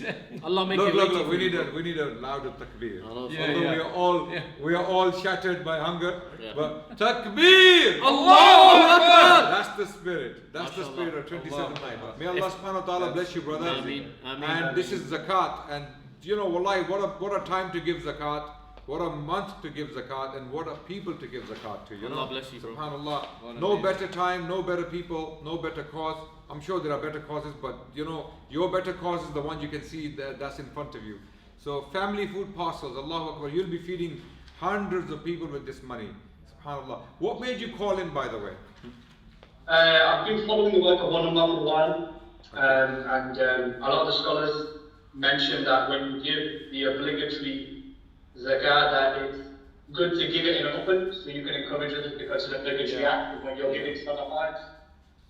Allah make you Look, waiting. look, for you, we need a louder takbir. bro. Yeah, Although yeah. we are all shattered by hunger, Yeah. but takbir! Allahu Akbar! That's the spirit. That's the MashaAllah. spirit of 27 night. Allah. May Allah subhanahu wa ta'ala bless you, brother. Ameen. Ameen. And this is zakat. And you know, wallahi, what a time to give zakat. What a month to give zakat, and what a people to give zakat to. You know, Allah bless you, bro. Subhanallah. What No amazing. better time, no better people, no better cause. I'm sure there are better causes, but you know, your better cause is the one you can see that's in front of you. So family food parcels, Allahu Akbar. You'll be feeding Hundreds of people with this money. SubhanAllah. What made you call in, by the way? I've been following the work of Ummah for a while, and a lot of the scholars mention that when you give the obligatory zakah, that it's good to give it in open, so you can encourage others, because it's an obligatory act. When you're giving sadaqah,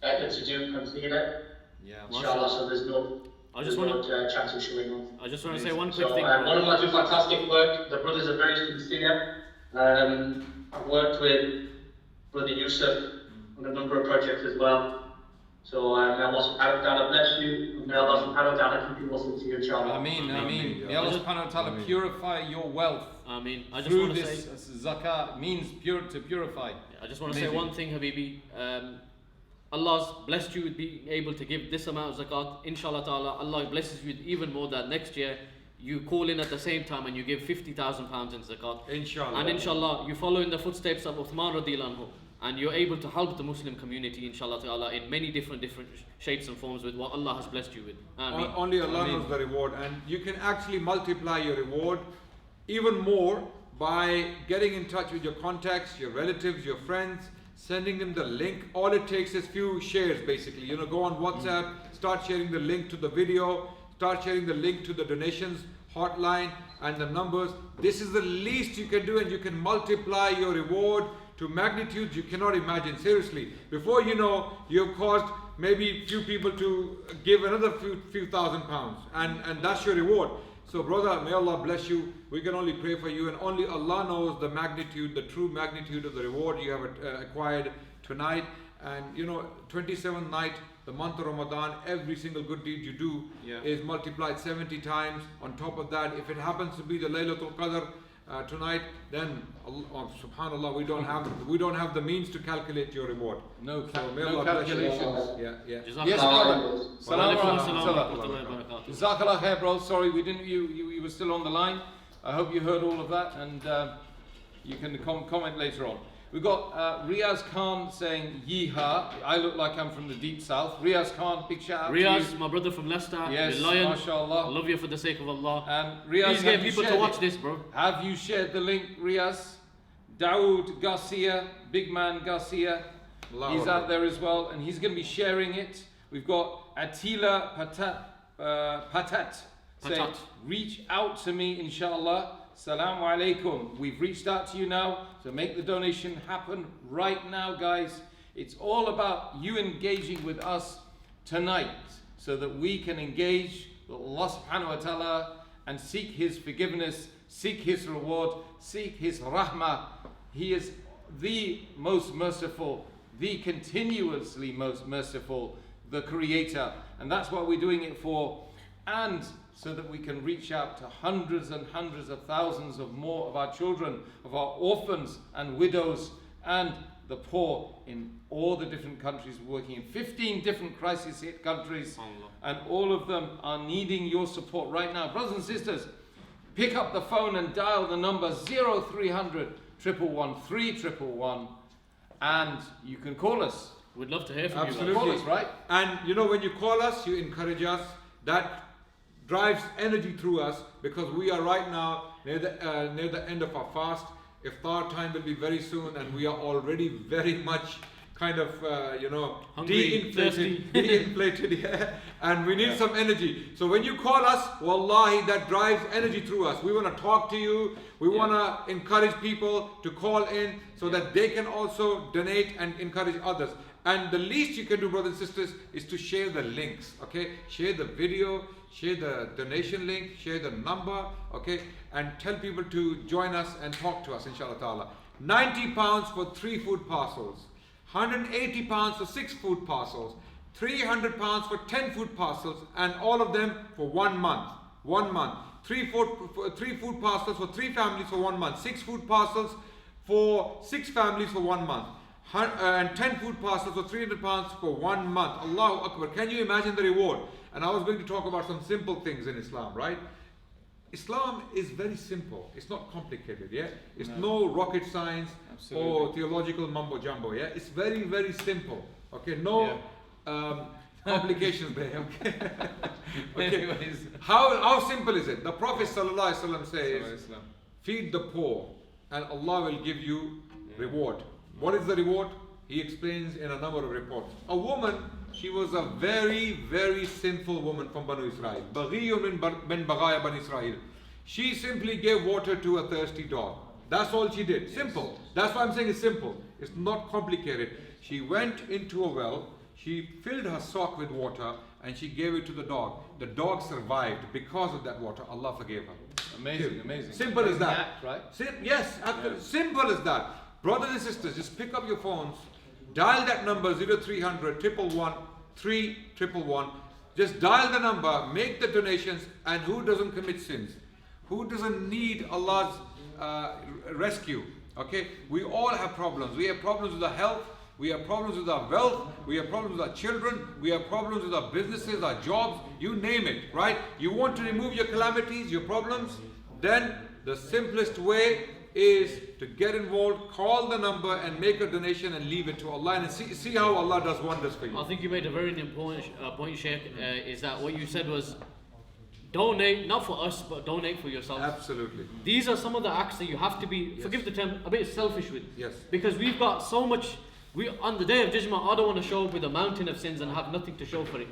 better to do conceal it. Yeah. Inshallah, so there's no chance of showing off. I just want to say one quick thing. Ummah do fantastic work. The brothers are very sincere. I've worked with Brother Yusuf on a number of projects as well. So may Allah subhanahu wa ta'ala bless you, and may Allah subhanahu wa ta'ala keep you also to you, inshallah. Ameen, ameen. May Allah subhanahu wa ta'ala purify your wealth. Ameen. I just Through want to this say, zakah means to purify. I just want to say one thing, Habibi. Allah's blessed you with being able to give this amount of zakat. Inshallah ta'ala, Allah blesses you with even more, that next year you call in at the same time and you give £50,000 in zakat. Inshallah. And inshallah, you follow in the footsteps of Uthman radiyallahu anhu, and you're able to help the Muslim community, inshallah ta'ala, in many different shapes and forms with what Allah has blessed you with. Ameen. Only Allah knows the reward, and you can actually multiply your reward even more by getting in touch with your contacts, your relatives, your friends, sending them the link. All it takes is few shares, basically. Go on WhatsApp, start sharing the link to the video, start sharing the link to the donations hotline and the numbers. This is the least you can do, and you can multiply your reward to magnitudes you cannot imagine. Seriously, before you know, you've caused maybe few people to give another few thousand pounds, and that's your reward. So brother, may Allah bless you. We can only pray for you, and only Allah knows the magnitude, the true magnitude of the reward you have acquired tonight. And 27th night, the month of Ramadan, every single good deed you do is multiplied 70 times. On top of that, if it happens to be the Laylatul Qadr tonight, then subhanallah, we don't have the means to calculate your reward. No calculations. Yeah. Yes, brother. Salam alaikum. Jazakallah khair, bro. Sorry, we didn't. You were still on the line. I hope you heard all of that, and you can comment later on. We've got Riaz Khan saying yeehaw. I look like I'm from the deep south. Riaz Khan, big shout out Riaz, to you. my brother from Leicester. Yes, you're lion. mashallah. I love you for the sake of Allah. Riaz, please get people to watch this, bro. Have you shared the link, Riaz? Dawood Garcia, big man Garcia. He's out there as well, and he's going to be sharing it. We've got Attila Patat saying, reach out to me, inshallah. Assalamu alaikum. We've reached out to you now, so make the donation happen right now, guys. It's all about you engaging with us tonight, so that we can engage with Allah subhanahu wa ta'ala and seek His forgiveness, seek His reward, seek His rahmah. He is the most merciful, the continuously most merciful, the Creator. And that's what we're doing it for. And so that we can reach out to hundreds and hundreds of thousands of more of our children, of our orphans and widows, and the poor in all the different countries, working in 15 different crisis hit countries, and all of them are needing your support right now. Brothers and sisters, pick up the phone and dial the number 0300 111 3111, and you can call us. We'd love to hear from you. Absolutely. Call us, right? And when you call us, you encourage us. That drives energy through us, because we are right now near the end of our fast. Iftar time will be very soon, and we are already very much kind of hungry, de-inflated, and we need some energy. So when you call us, wallahi, that drives energy through us. We want to talk to you. We want to encourage people to call in, so that they can also donate and encourage others. And the least you can do, brothers and sisters, is to share the links. Okay, share the video, share the donation link, share the number, okay, and tell people to join us and talk to us, inshallah ta'ala. £90 for 3 food parcels, £180 for 6 food parcels, £300 for 10 food parcels, and all of them for 1 month. 1 month. 3 food parcels for 3 families for 1 month. 6 food parcels for 6 families for 1 month. And 10 food parcels for £300 for 1 month. Allahu Akbar. Can you imagine the reward? And I was going to talk about some simple things in Islam, right? Islam is very simple. It's not complicated, yeah? It's no rocket science or theological mumbo jumbo, yeah? It's very, very simple, okay? No complications there, okay? Okay. How simple is it? The Prophet ﷺ says, feed the poor and Allah will give you reward. What is the reward? He explains in a number of reports. A woman, she was a very, very sinful woman from Banu Israel. Baghiyun min Baghaya Banu Israel. She simply gave water to a thirsty dog. That's all she did. Simple. That's why I'm saying it's simple. It's not complicated. She went into a well, she filled her sock with water, and she gave it to the dog. The dog survived because of that water. Allah forgave her. Amazing, amazing. Simple as that. Act, right? Yes, absolutely. Simple as that. Brothers and sisters, just pick up your phones, dial that number 0300 111 3111. Just dial the number, make the donations, and who doesn't commit sins? Who doesn't need Allah's rescue? Okay, we all have problems. We have problems with our health. We have problems with our wealth. We have problems with our children. We have problems with our businesses, our jobs. You name it, right? You want to remove your calamities, your problems? Then the simplest way is to get involved, call the number and make a donation and leave it to Allah, and see how Allah does wonders for you. I think you made a very important point, Sheikh, is that what you said was donate, not for us, but donate for yourself. Absolutely. These are some of the acts that you have to be, forgive the term, a bit selfish with. Yes. Because we've got so much, on the day of judgment, I don't want to show up with a mountain of sins and have nothing to show for it.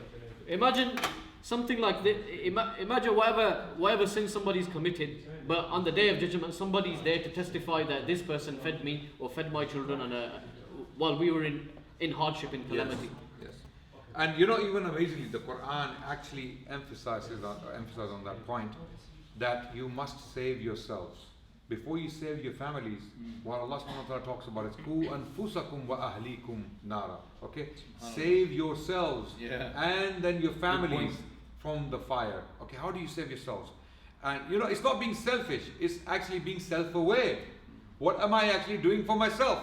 Imagine something like this. Imagine whatever sin somebody's committed, but on the day of judgment, somebody's there to testify that this person fed me or fed my children while we were in hardship, in calamity. Yes. And you know, even amazingly, the Quran actually emphasizes on that point, that you must save yourselves. Before you save your families, what Allah subhanahu wa ta'ala talks about is Ku anfusakum wa ahlikum nara. Okay? Save yourselves and then your families from the fire. Okay, how do you save yourselves? And you know, it's not being selfish, it's actually being self-aware. What am I actually doing for myself?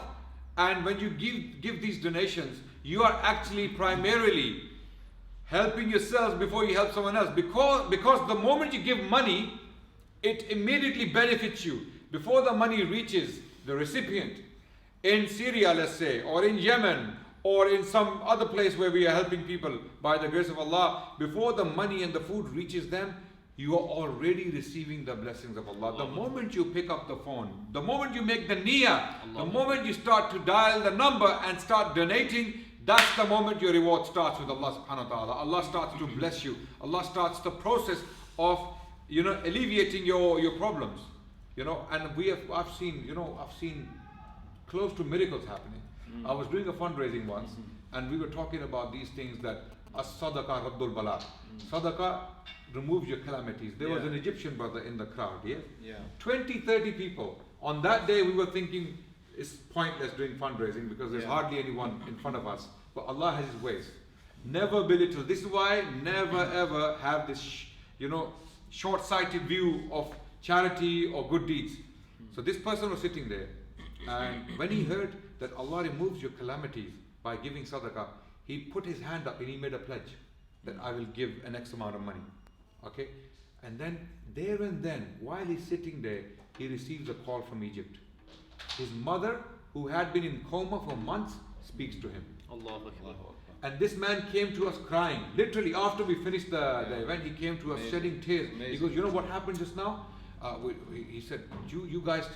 And when you give these donations, you are actually primarily helping yourselves before you help someone else. Because the moment you give money, it immediately benefits you. Before the money reaches the recipient, in Syria, let's say, or in Yemen, or in some other place where we are helping people by the grace of Allah, before the money and the food reaches them, you are already receiving the blessings of Allah. The moment you pick up the phone, the moment you make the niyyah, the moment you start to dial the number and start donating, that's the moment your reward starts with Allah subhanahu wa ta'ala. Allah starts to bless you. Allah starts the process of, you know, alleviating your problems. You know, and I've seen close to miracles happening. I was doing a fundraising once, and we were talking about these things, that as-sadaqa raddul bala. Sadaqa removes your calamities. There was an Egyptian brother in the crowd, 20, 30 people. On that day we were thinking it's pointless doing fundraising because there's hardly anyone in front of us. But Allah has His ways. Never belittle. This is why never ever have this short-sighted view of charity or good deeds. So this person was sitting there, and when he heard that Allah removes your calamities by giving sadaqah, he put his hand up and he made a pledge that I will give an X amount of money. Okay? And then, there and then, while he's sitting there, he receives a call from Egypt. His mother, who had been in coma for months, speaks to him. Allahu Akbar. And this man came to us crying. Literally, after we finished the event, he came to us shedding tears. He goes, you know what happened just now? He said, you guys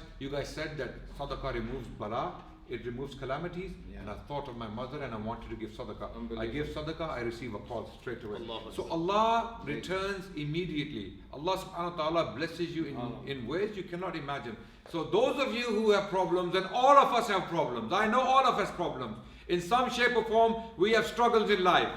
said that sadaqah removes bala, it removes calamities, and I thought of my mother and I wanted to give sadaqah. I gave sadaqah, I receive a call straight away. So Allah returns immediately. Allah subhanahu wa ta'ala blesses you in ways you cannot imagine. So those of you who have problems, and all of us have problems, I know all of us have problems. In some shape or form, we have struggles in life.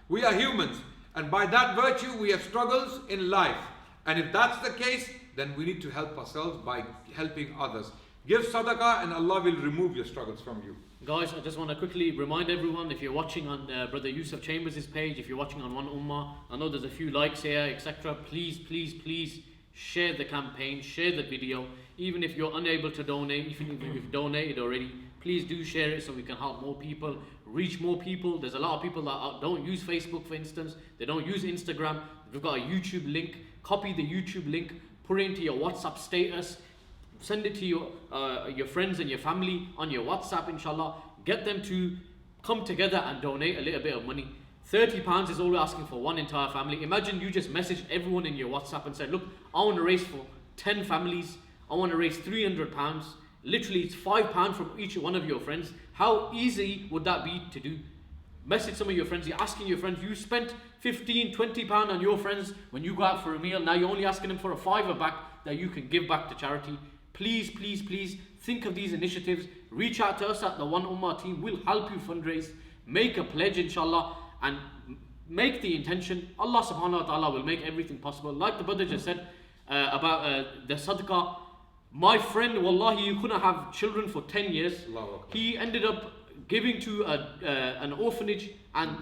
We are humans, and by that virtue, we have struggles in life. And if that's the case, then we need to help ourselves by helping others. Give sadaqah and Allah will remove your struggles from you. Guys, I just want to quickly remind everyone, if you're watching on Brother Yusuf Chambers' page, if you're watching on One Ummah, I know there's a few likes here, etc. Please share the campaign, share the video. Even if you're unable to donate, even if you've donated already, please do share it so we can help more people, reach more people. There's a lot of people that don't use Facebook, for instance. They don't use Instagram. We've got a YouTube link. Copy the YouTube link, put it into your WhatsApp status, send it to your friends and your family on your WhatsApp, inshallah. Get them to come together and donate a little bit of money. £30 is all we're asking for one entire family. Imagine you just messaged everyone in your WhatsApp and said, look, I want to raise for 10 families. I want to raise £300. literally it's £5 from each one of your friends. How easy would that be to do? Message some of your friends, you're asking your friends, you spent £15-20 on your friends when you go out for a meal, now you're only asking them for a £5 back that you can give back to charity. Please, please, please think of these initiatives. Reach out to us at the One Ummah team. We'll help you fundraise. Make a pledge, inshallah, and make the intention. Allah subhanahu wa ta'ala will make everything possible. Like the brother just said about the sadaqah. My friend, wallahi, you couldn't have children for 10 years. He ended up giving to an orphanage, and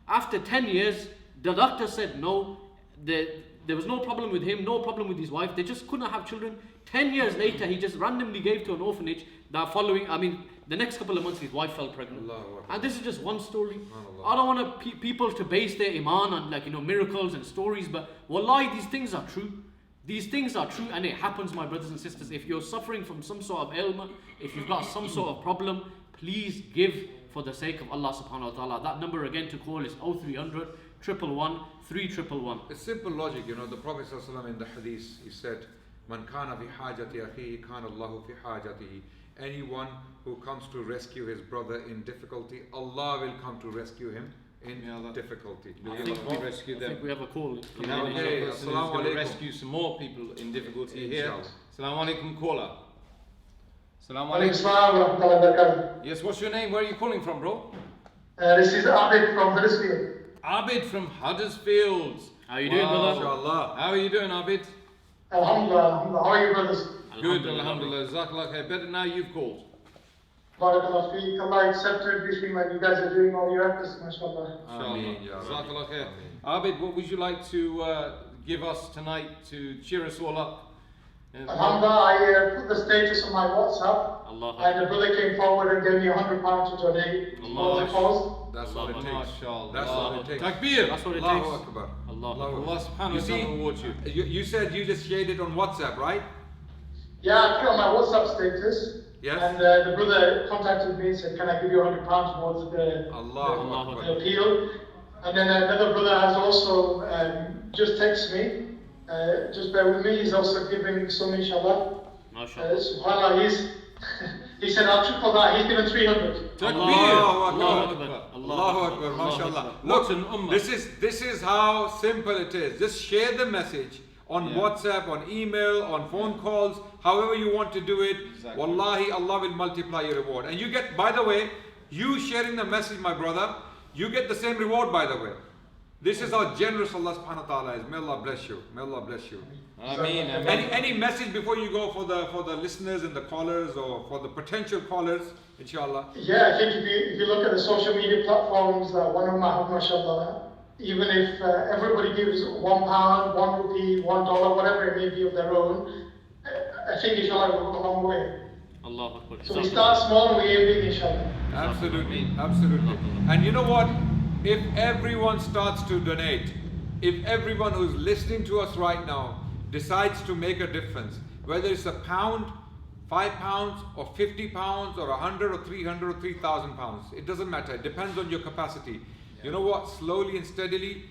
after 10 years, the doctor said no. There was no problem with him, no problem with his wife. They just couldn't have children. 10 years later, he just randomly gave to an orphanage. The next couple of months, his wife fell pregnant. And this is just one story. I don't want people to base their iman on miracles and stories, but wallahi, these things are true. These things are true, and it happens, my brothers and sisters. If you're suffering from some sort of ailment, if you've got some sort of problem, please give for the sake of Allah subhanahu wa ta'ala. That number again to call is 0300 111 3111. It's simple logic, the Prophet ﷺ in the hadith, he said, Man kana fi hajati akhihi kana Allahu fi hajatihi. Anyone who comes to rescue his brother in difficulty, Allah will come to rescue him in difficulty. I think we have a call. Okay, He's going to rescue some more people in difficulty here. Assalamu alaikum, caller. Assalamu alaikum. Yes, what's your name? Where are you calling from, bro? This is Abid from Huddersfield. Abid from Huddersfield. How are you doing, brother? How are you doing, Abid? Alhamdulillah. How are you, brothers? Good, alhamdulillah. Jazakallah khair. Better now you've called. Barakallah feek. Allah accepted this week when you guys are doing all your efforts, mashallah. Ameen. Jazakallah khair. Abid, what would you like to give us tonight to cheer us all up? Alhamdulillah, I put the status on my WhatsApp, and the brother came forward and gave me £100 to donate for the cause. That's what it takes. That's what it takes. Takbir. That's what it Allahu takes. Akbar. Allah subhanahu wa ta'ala reward you. You said you just shared it on WhatsApp, right? Yeah, I put it on my WhatsApp status. Yes. And the brother contacted me and said, can I give you £100 towards the appeal? And then another brother has also just texted me. Just bear with me, he's also giving some, inshallah. Subhanallah, he said, I'll triple that, he's given 300. Allahu Akbar, mashallah. Look, this is how simple it is. Just share the message on WhatsApp, on email, on phone calls, however you want to do it. Wallahi, Allah will multiply your reward. And you get, by the way, you sharing the message, my brother, you get the same reward, by the way. This is how generous Allah subhanahu wa ta'ala is. May Allah bless you. May Allah bless you. Ameen. Any message before you go for the listeners and the callers, or for the potential callers, inshallah? Yeah, I think if you look at the social media platforms, One Ummah, mashallah, even if everybody gives £1, ₹1, $1, whatever it may be of their own, I think inshallah it will go a long way. Allahu Akbar. So we start small and we aim big, inshallah. Absolutely, absolutely. And you know what? If everyone starts to donate, if everyone who's listening to us right now decides to make a difference, whether it's £1, £5, or £50, or 100, or 300, or 3,000 pounds, it doesn't matter. It depends on your capacity. You know what? Slowly and steadily,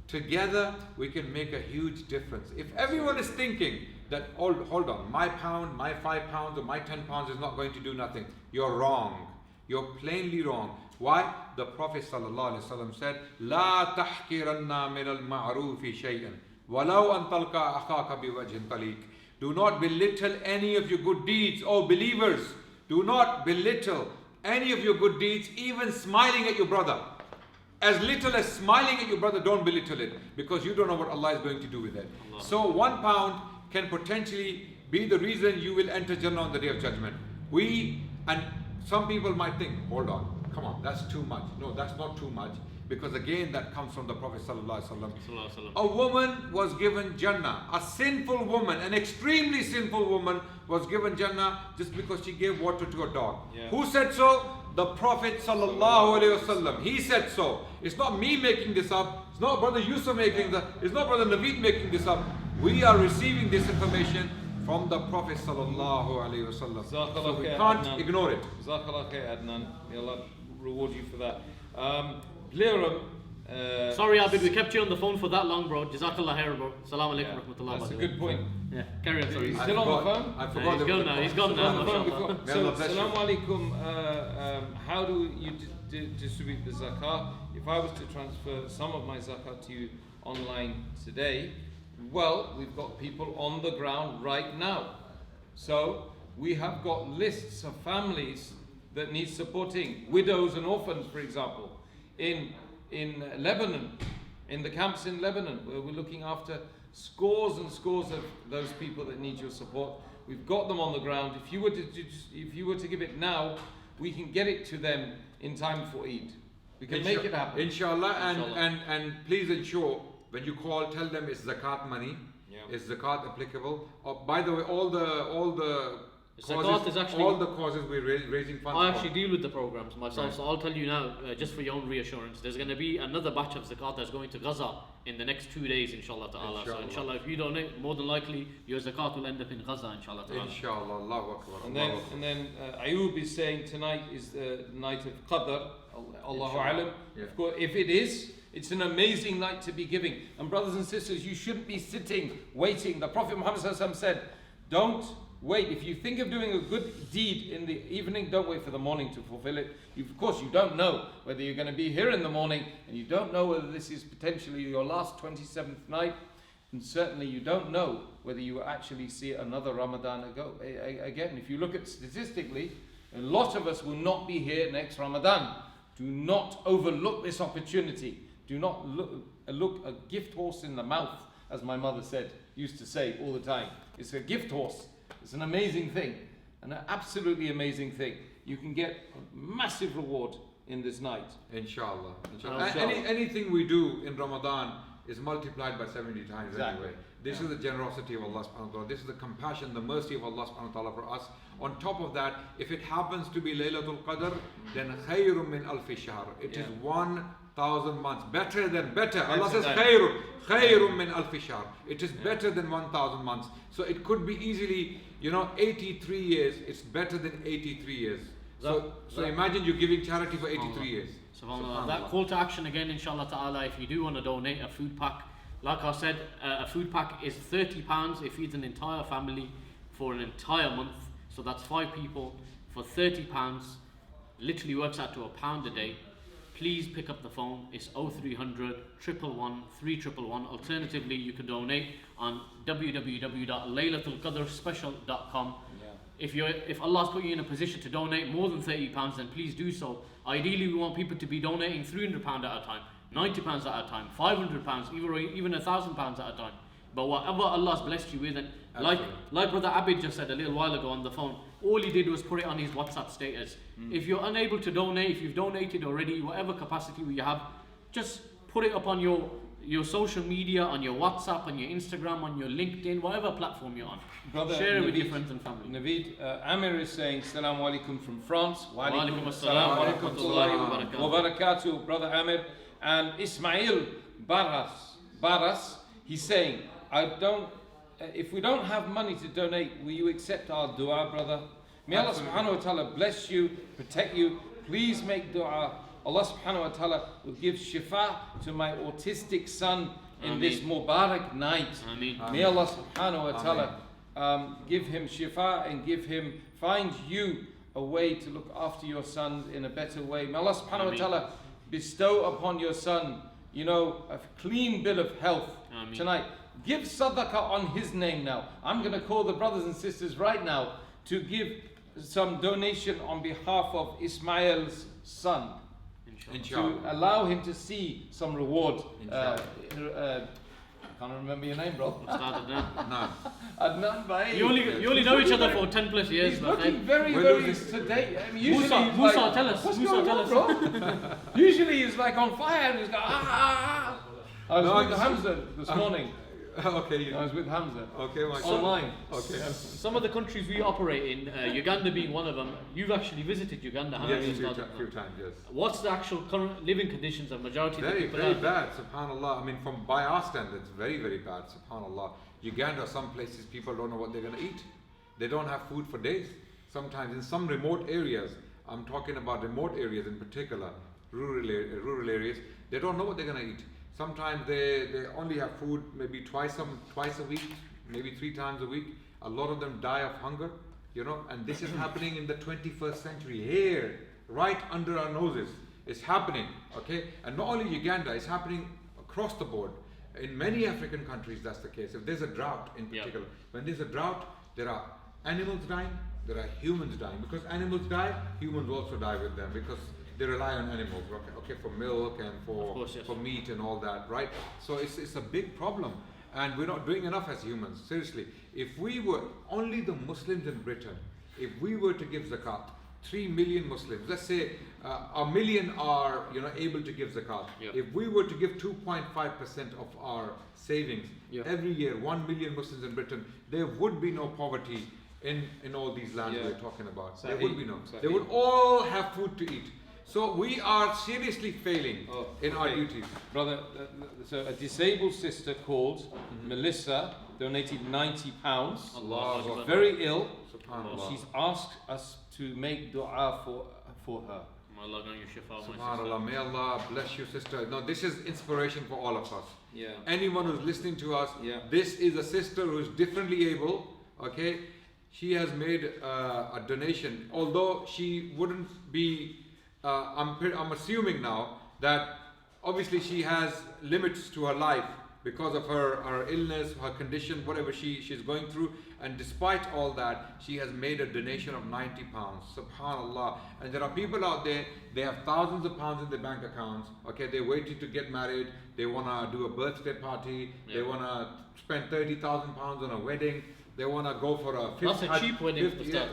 together, we can make a huge difference. If everyone is thinking that, hold on, my pound, my £5, or my £10 is not going to do nothing, you're wrong. You're plainly wrong. Why? The Prophet ﷺ said, لا تحقرن من المعروف شيئا ولو أن تلقى أخاك بوجه طليق. Do not belittle any of your good deeds. Oh believers, do not belittle any of your good deeds, even smiling at your brother. As little as smiling at your brother, don't belittle it, because you don't know what Allah is going to do with it. So £1 can potentially be the reason you will enter Jannah on the Day of Judgment. And some people might think, hold on, come on, that's too much. No, that's not too much, because again that comes from the Prophet ﷺ. A woman was given Jannah, a sinful woman, an extremely sinful woman was given Jannah just because she gave water to a dog. Who said so? The Prophet ﷺ. He said so. It's not me making this up. It's not Brother Yusuf making this. It's not Brother Naveed making this up. We are receiving this information from the Prophet ﷺ. So we can't ignore it. Jazakallah khair, Adnan. May Allah reward you for that. Blair, Sorry, Abid, we kept you on the phone for that long, bro. Jazakallah khair, bro. Assalamu alaikum rahmatullah. That's a good point. Yeah, carry on, sorry. He's still on the phone? I forgot. He's gone now. He's gone now. So, Assalamu alaikum. How do you distribute the zakah? If I was to transfer some of my zakah to you online today, well, we've got people on the ground right now. So we have got lists of families that need supporting, widows and orphans, for example, in Lebanon, in the camps in Lebanon, where we're looking after scores and scores of those people that need your support. We've got them on the ground. If you were to give it now, we can get it to them in time for Eid. We can make it happen. Inshallah. And please ensure when you call, tell them it's zakat money. Yeah. Is zakat applicable? By the way, all the zakat is actually all the causes we're raising funds. I actually deal with the programs myself, so I'll tell you now, just for your own reassurance, there's going to be another batch of zakat that's going to Gaza in the next 2 days, inshallah ta'ala. So inshallah, if you donate, more than likely your zakat will end up in Gaza, inshallah ta'ala. Inshallah, Allahu Akbar. And then Ayub is saying tonight is the night of Qadr, Allahu Alam. Yeah. Of course, if it is, it's an amazing night to be giving. And brothers and sisters, you shouldn't be sitting, waiting. The Prophet Muhammad said, don't wait. If you think of doing a good deed in the evening, don't wait for the morning to fulfill it. Of course, you don't know whether you're going to be here in the morning, and you don't know whether this is potentially your last 27th night, and certainly you don't know whether you will actually see another Ramadan again. If you look at statistically, a lot of us will not be here next Ramadan. Do not overlook this opportunity. Do not look a gift horse in the mouth, as my mother used to say all the time. It's a gift horse. It's an amazing thing, an absolutely amazing thing. You can get a massive reward in this night. Inshallah. Anything we do in Ramadan is multiplied by 70 times anyway. This is the generosity of Allah subhanahu wa ta'ala. This is the compassion, the mercy of Allah subhanahu wa ta'ala for us. On top of that, if it happens to be Laylatul Qadr, then khayrun min alfi shahr. It is 1,000 months. Better. Allah says khayrun min alfi shahr. It is better than 1,000 months. So it could be easily, 83 years. It's better than 83 years. So imagine you're giving charity for 83 years. SubhanAllah. That call to action again, inshallah ta'ala, if you do want to donate a food pack, like I said, a food pack is £30. It feeds an entire family for an entire month. So that's 5 people for £30. Literally works out to £1 a day. Please pick up the phone. It's 0300 111 3111. Alternatively, you can donate on www.laylatulqadrspecial.com. If Allah's put you in a position to donate more than £30, then please do so. Ideally, we want people to be donating £300 at a time, £90 at a time, £500, even £1,000 at a time. But whatever Allah's blessed you with, and like Brother Abid just said a little while ago on the phone, all he did was put it on his WhatsApp status. If you're unable to donate, if you've donated already, whatever capacity you have, just put it up on your social media, on your WhatsApp, on your Instagram, on your LinkedIn, whatever platform you're on. Share it with your friends and family. Naveed, Amir is saying, Assalamu alaikum from France. Wa alaikum assalam wa rahmatullahi wa barakatuh. Brother Amir. And Ismail Baras, he's saying, if we don't have money to donate, will you accept our dua, brother? May Allah subhanahu wa ta'ala bless you, protect you. Please make dua. Allah subhanahu wa ta'ala will give shifa to my autistic son in this Mubarak night. Ameen. May Allah subhanahu wa ta'ala give him shifa and find you a way to look after your son in a better way. May Allah subhanahu wa ta'ala bestow upon your son, a clean bill of health tonight. Give sadaqah on his name now. I'm going to call the brothers and sisters right now to give some donation on behalf of Ismail's son. Inshallah. To allow him to see some reward. Can't remember your name, bro. Adnan Bhai. You only know each other for 10 plus years. He's looking very sedate. Musa, tell us. What's going on, bro? Usually he's like on fire and he's like, I was with Hamza this morning. Okay. I was with Hamza. Okay, online. Okay. Some of the countries we operate in, Uganda being one of them, you've actually visited Uganda, haven't you? Yes, a few times, yes. What's the actual current living conditions of majority of the people? Very bad, subhanAllah. I mean, by our standards, very, very bad, subhanAllah. Uganda, some places people don't know what they're going to eat. They don't have food for days. Sometimes in some remote areas, I'm talking about remote areas in particular, rural areas, they don't know what they're going to eat. Sometimes they only have food maybe twice a week, maybe 3 times a week. A lot of them die of hunger, you know, and this is happening in the 21st century here, right under our noses. It's happening, okay? And not only Uganda, it's happening across the board. In many African countries, that's the case. If there's a drought in particular, when there's a drought, there are animals dying, there are humans dying. Because animals die, humans also die with them, because they rely on animals, okay, for milk and for meat and all that, right? So it's a big problem, and we're not doing enough as humans. Seriously, if we were only the Muslims in Britain, if we were to give zakat, 3 million Muslims, let's say 1 million are able to give zakat. If we were to give 2.5% of our savings every year, 1 million Muslims in Britain, there would be no poverty in all these lands we're talking about. There would be no. They would all have food to eat. So we are seriously failing in our duties. Brother, so a disabled sister called Melissa donated £90. Allah. She's very ill. Subhanallah. She's asked us to make dua for her. Subhanallah. May Allah bless you, sister. Now this is inspiration for all of us. Yeah. Anyone who's listening to us, this is a sister who's differently able, okay? She has made a donation, although she wouldn't be, I'm assuming now that obviously she has limits to her life because of her illness, her condition, whatever she's going through, and despite all that, she has made a donation of £90. Subhanallah. And there are people out there, they have thousands of pounds in their bank accounts, okay, they're waiting to get married, they want to do a birthday party, they want to spend £30,000 on a wedding, they want to go for a That's a cheap wedding.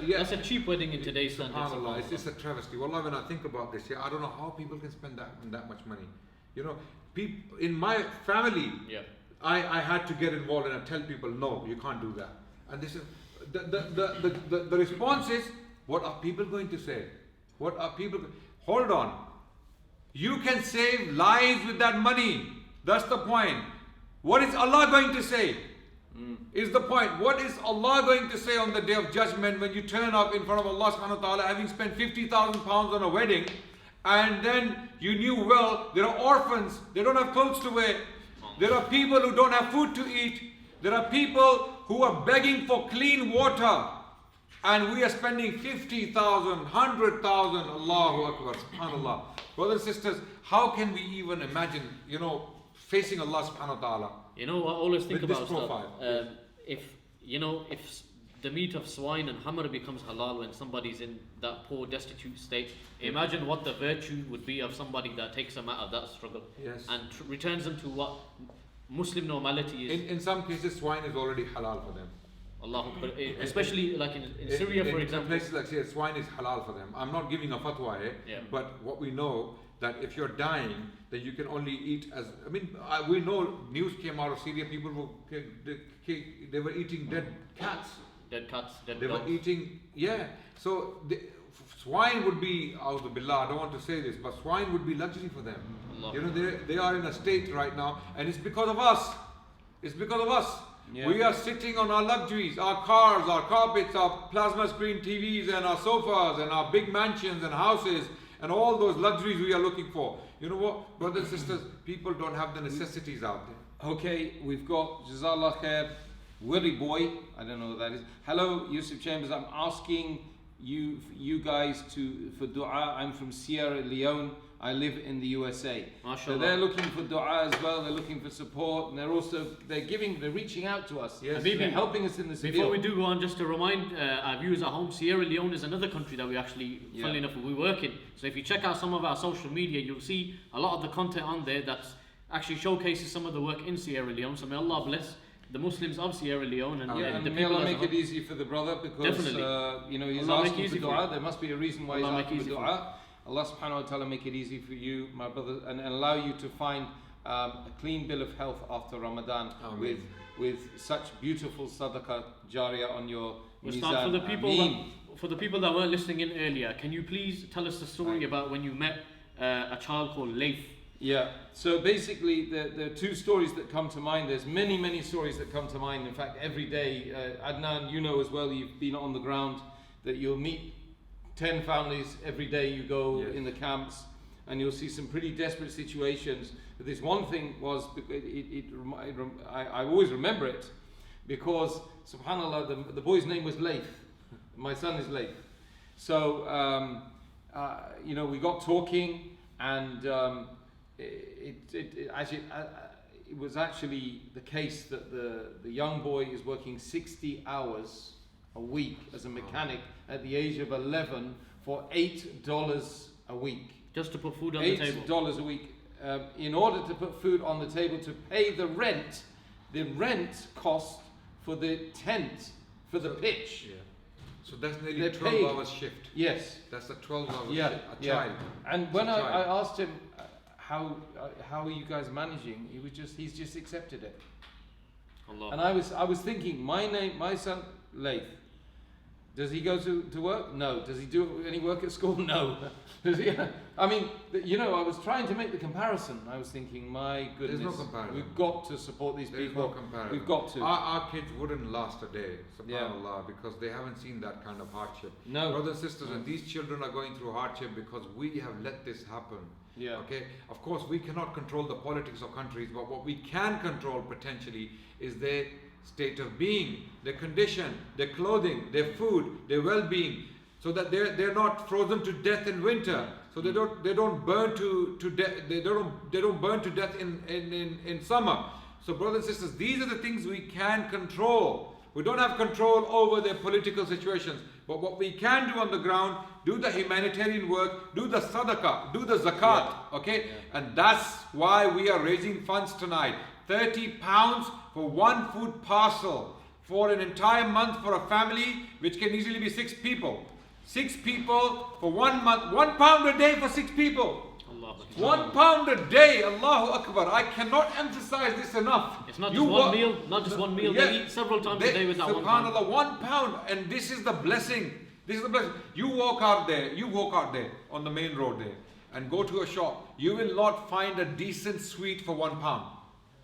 That's a cheap wedding in today's standards. SubhanAllah, it's just a travesty. Wallah, when I think about this, I don't know how people can spend that much money. You know, people in my family, I had to get involved and I tell people, no, you can't do that. And this is the response is, what are people going to say? What are people? Hold on, you can save lives with that money. That's the point. What is Allah going to say? Is the point. What is Allah going to say on the day of judgment when you turn up in front of Allah subhanahu wa ta'ala having spent £50,000 on a wedding, and then you knew well there are orphans, they don't have clothes to wear, there are people who don't have food to eat, there are people who are begging for clean water, and we are spending 50,000, 100,000, Allahu Akbar, subhanallah. Brothers and sisters, how can we even imagine, facing Allah subhanahu wa ta'ala? I always think about profile. If the meat of swine and hammer becomes halal when somebody's in that poor, destitute state, imagine what the virtue would be of somebody that takes them out of that struggle and returns them to what Muslim normality is. In some cases, swine is already halal for them. Allah, especially like in Syria, for example. In places like Syria, swine is halal for them. I'm not giving a fatwa here, but what we know, that if you're dying, then you can only eat as, we know news came out of Syria, people they were eating dead cats. Dead cats, dead They dogs. were eating, so swine would be, A'udhu Billah, I don't want to say this, but swine would be luxury for them. Allah. They are in a state right now, and it's because of us. It's because of us. Yeah. We are sitting on our luxuries, our cars, our carpets, our plasma screen TVs, and our sofas, and our big mansions and houses, and all those luxuries we are looking for. You know what, brothers and sisters, people don't have the necessities out there. Okay, we've got Jazakallah Khair, Willy Boy, I don't know what that is. Hello, Yusuf Chambers, I'm asking you guys for dua. I'm from Sierra Leone. I live in the USA. So they're looking for dua as well. They're looking for support, and they're reaching out to us. Yes. They're helping us in this Before we do go on, just to remind our viewers at home, Sierra Leone is another country that we actually, funnily enough, we work in. So if you check out some of our social media, you'll see a lot of the content on there that actually showcases some of the work in Sierra Leone. So may Allah bless the Muslims of Sierra Leone and the may people Allah make it easy for the brother, because he's Allah asking for dua. There must be a reason why he's asking for dua. Allah subhanahu wa ta'ala make it easy for you, my brother, and allow you to find a clean bill of health after Ramadan with such beautiful sadaqah jariyah on your mizan. For the people that weren't listening in earlier, can you please tell us the story about when you met a child called Laith? Yeah, so basically there are two stories that come to mind. There's many stories that come to mind. In fact, every day, Adnan, you know as well, you've been on the ground, that you'll meet 10 families every day you go in the camps. and you'll see some pretty desperate situations. But this one thing was, I always remember it, because subhanAllah, the boy's name was Laith. My son is Laith. So, we got talking, and it was actually the case that the young boy is working 60 hours a week as a mechanic at the age of 11 for $8 a week. Just to put food on the table. $8 a week. In order to put food on the table, to pay the rent cost for the tent, for the pitch. Yeah. So that's nearly 12 hours shift. Yes. That's a 12 hours shift. A child. And when I asked him, how are you guys managing? He's just accepted it. Allah. And I was thinking, my son Laith, does he go to work? No. Does he do any work at school? No. Does he? I mean, I was trying to make the comparison. I was thinking, my goodness, there's no comparison. We've got to support these There's people. No comparison. We've got to. Our kids wouldn't last a day, subhanAllah, because they haven't seen that kind of hardship. No. Brothers and sisters, and these children are going through hardship because we have let this happen. Yeah. Okay. Of course, we cannot control the politics of countries, but what we can control potentially is their state of being, their condition, their clothing, their food, their well-being, so that they're not frozen to death in winter. So they don't burn to death. They don't burn to death in summer. So brothers and sisters, these are the things we can control. We don't have control over their political situations, but what we can do on the ground, do the humanitarian work, do the sadaqah, do the zakat, okay? Yeah. And that's why we are raising funds tonight. £30 for one food parcel for an entire month for a family, which can easily be 6 people. 6 people for 1 month, £1 a day for 6 people. £1 a day, Allahu Akbar. I cannot emphasize this enough. It's not just one meal, not just one meal. They eat several times a day with that SubhanAllah, £1, and this is the blessing. This is the blessing. You walk out there on the main road there, and go to a shop. You will not find a decent sweet for £1.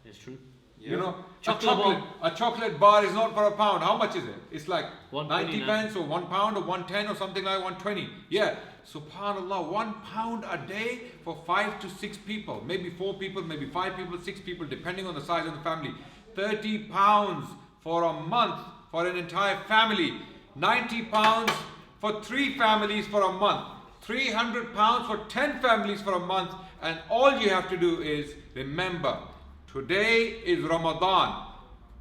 It's true. You know, a chocolate bar is not for £1. How much is it? It's like 90 pence or £1 or 110 or something like 120. Yeah, subhanAllah, £1 a day for 5 to 6 people, maybe 4 people, maybe 5 people, 6 people, depending on the size of the family. £30 for a month for an entire family. £90 for 3 families for a month. £300 for 10 families for a month. And all you have to do is remember, today is Ramadan.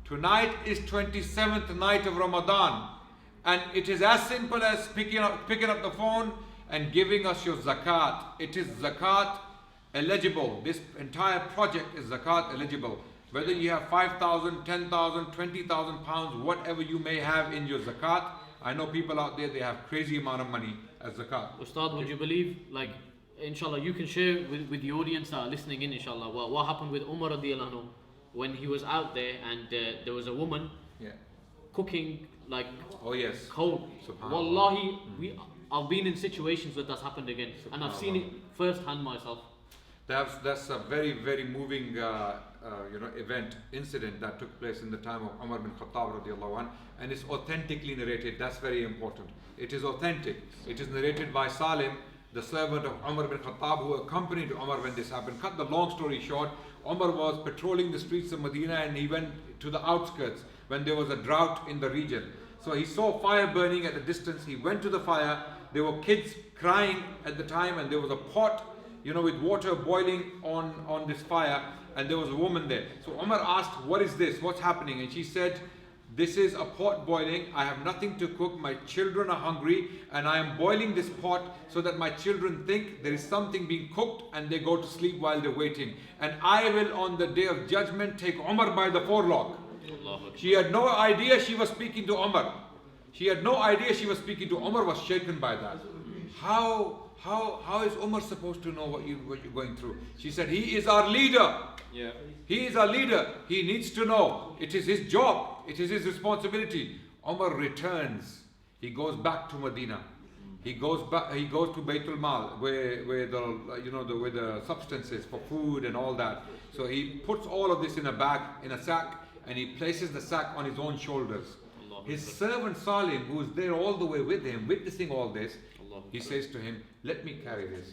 Tonight is 27th night of Ramadan. And it is as simple as picking up the phone and giving us your zakat. It is zakat eligible. This entire project is zakat eligible. Whether you have 5,000, 10,000, 20,000 pounds, whatever you may have in your zakat. I know people out there, they have crazy amount of money as zakat. Ustad, would you believe, like, inshallah, you can share with the audience that are listening in, inshallah, what happened with Umar radiallahu anhu when he was out there and there was a woman cooking like cold. Wallahi, I've been in situations where that's happened again, and I've seen it firsthand myself. That's a very, very moving incident that took place in the time of Umar bin Khattab radiallahu anh, and it's authentically narrated. That's very important. It is authentic. It is narrated by Salim, the servant of Umar bin Khattab, who accompanied Umar when this happened. Cut the long story short, Umar was patrolling the streets of Medina and he went to the outskirts when there was a drought in the region. So he saw fire burning at a distance. He went to the fire. There were kids crying at the time, and there was a pot, with water boiling on this fire, and there was a woman there. So Umar asked, "What is this? What's happening?" And she said, "This is a pot boiling. I have nothing to cook. My children are hungry, and I am boiling this pot so that my children think there is something being cooked and they go to sleep while they're waiting. And I will, on the day of judgment, take Umar by the forelock." She had no idea she was speaking to Umar. She had no idea she was speaking to Umar. Was shaken by that. How is Umar supposed to know what you're going through? She said, "He is our leader. Yeah. He is our leader. He needs to know. It is his job. It is his responsibility." Umar returns. He goes back to Medina. He goes back. He goes to Baytul Mal, where the substances for food and all that. So he puts all of this in a bag, in a sack, and he places the sack on his own shoulders. His servant Salim, who is there all the way with him, witnessing all this, he says to him, "Let me carry this."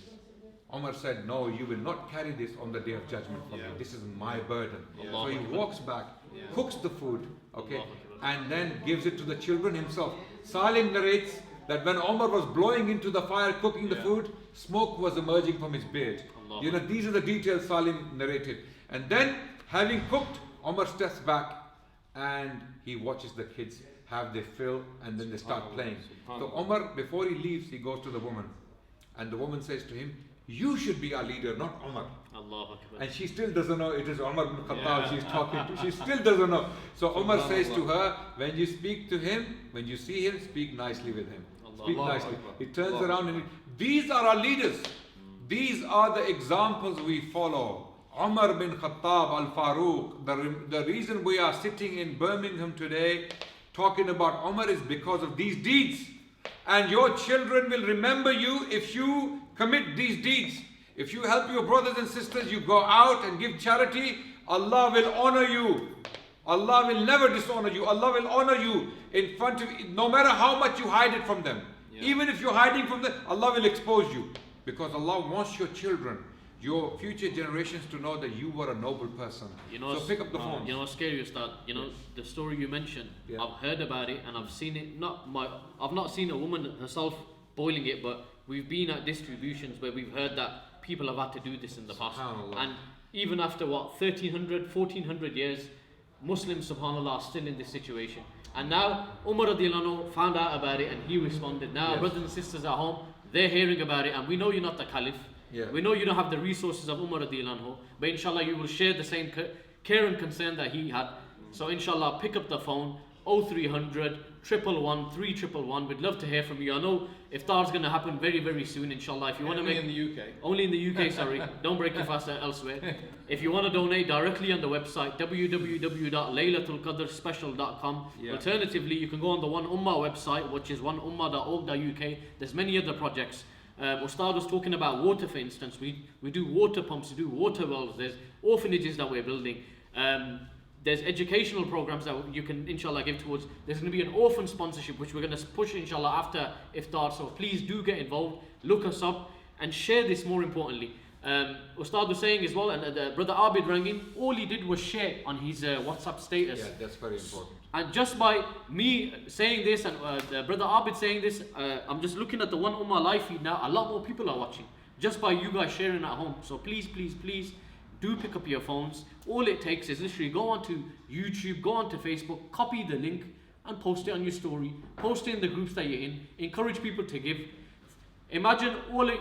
Umar said, no, you will not carry this on the day of judgment for me. This is my burden. So he walks back, cooks the food, okay, and then gives it to the children himself. Salim narrates that when Umar was blowing into the fire, cooking the food, smoke was emerging from his beard. You know, these are the details Salim narrated. And then, having cooked, Umar steps back and he watches the kids have their fill, and then they start playing. So Umar, before he leaves, he goes to the woman, and the woman says to him, you should be our leader, not Umar. And she still doesn't know it is Umar ibn Khattab she's talking to. She still doesn't know. So Umar says to her, when you speak to him, when you see him, speak nicely with him. Speak nicely. He turns around and these are our leaders. These are the examples we follow. Umar bin Khattab al-Faruq. The reason we are sitting in Birmingham today talking about Umar is because of these deeds. And your children will remember you if you commit these deeds. If you help your brothers and sisters, you go out and give charity, Allah will honor you. Allah will never dishonor you. Allah will honor you in front of you, no matter how much you hide it from them. Even if you're hiding from them, Allah will expose you. Because Allah wants your children, your future generations to know that you were a noble person. So pick up the phone. You know what's scary is that, you know, the story you mentioned, I've heard about it and I've seen it, I've not seen a woman herself boiling it, but we've been at distributions where we've heard that people have had to do this in the past. And even after 1300, 1400 years, Muslims, subhanAllah, are still in this situation. And now Umar radiallahu anhu found out about it and he responded. Now brothers and sisters at home, they're hearing about it, and we know you're not the Caliph. We know you don't have the resources of Umar radiallahu anhu, but inshallah you will share the same care and concern that he had. So inshallah, pick up the phone, 0300 111 3111. We'd love to hear from you. I know iftar's going to happen very, very soon, inshallah. If you want to make in the UK. Only in the UK, sorry. Don't break your fast elsewhere. If you want to donate directly on the website, www.laylatulqadrspecial.com. Alternatively, you can go on the One Ummah website, which is oneummah.org.uk. There's many other projects. Ustad was talking about water, for instance. We do water pumps, we do water wells. There's orphanages that we're building. There's educational programs that you can inshallah give towards. There's going to be an orphan sponsorship which we're going to push inshallah after iftar. So please do get involved, look us up and share this more importantly. Ustad was saying as well, and brother Abid rang in, all he did was share on his WhatsApp status. Yeah, that's very important. And just by me saying this and brother Abid saying this, I'm just looking at the One Ummah live feed now, a lot more people are watching. Just by you guys sharing at home. So please, please, please, do pick up your phones. All it takes is literally go onto YouTube, go onto Facebook, copy the link and post it on your story. Post it in the groups that you're in. Encourage people to give. Imagine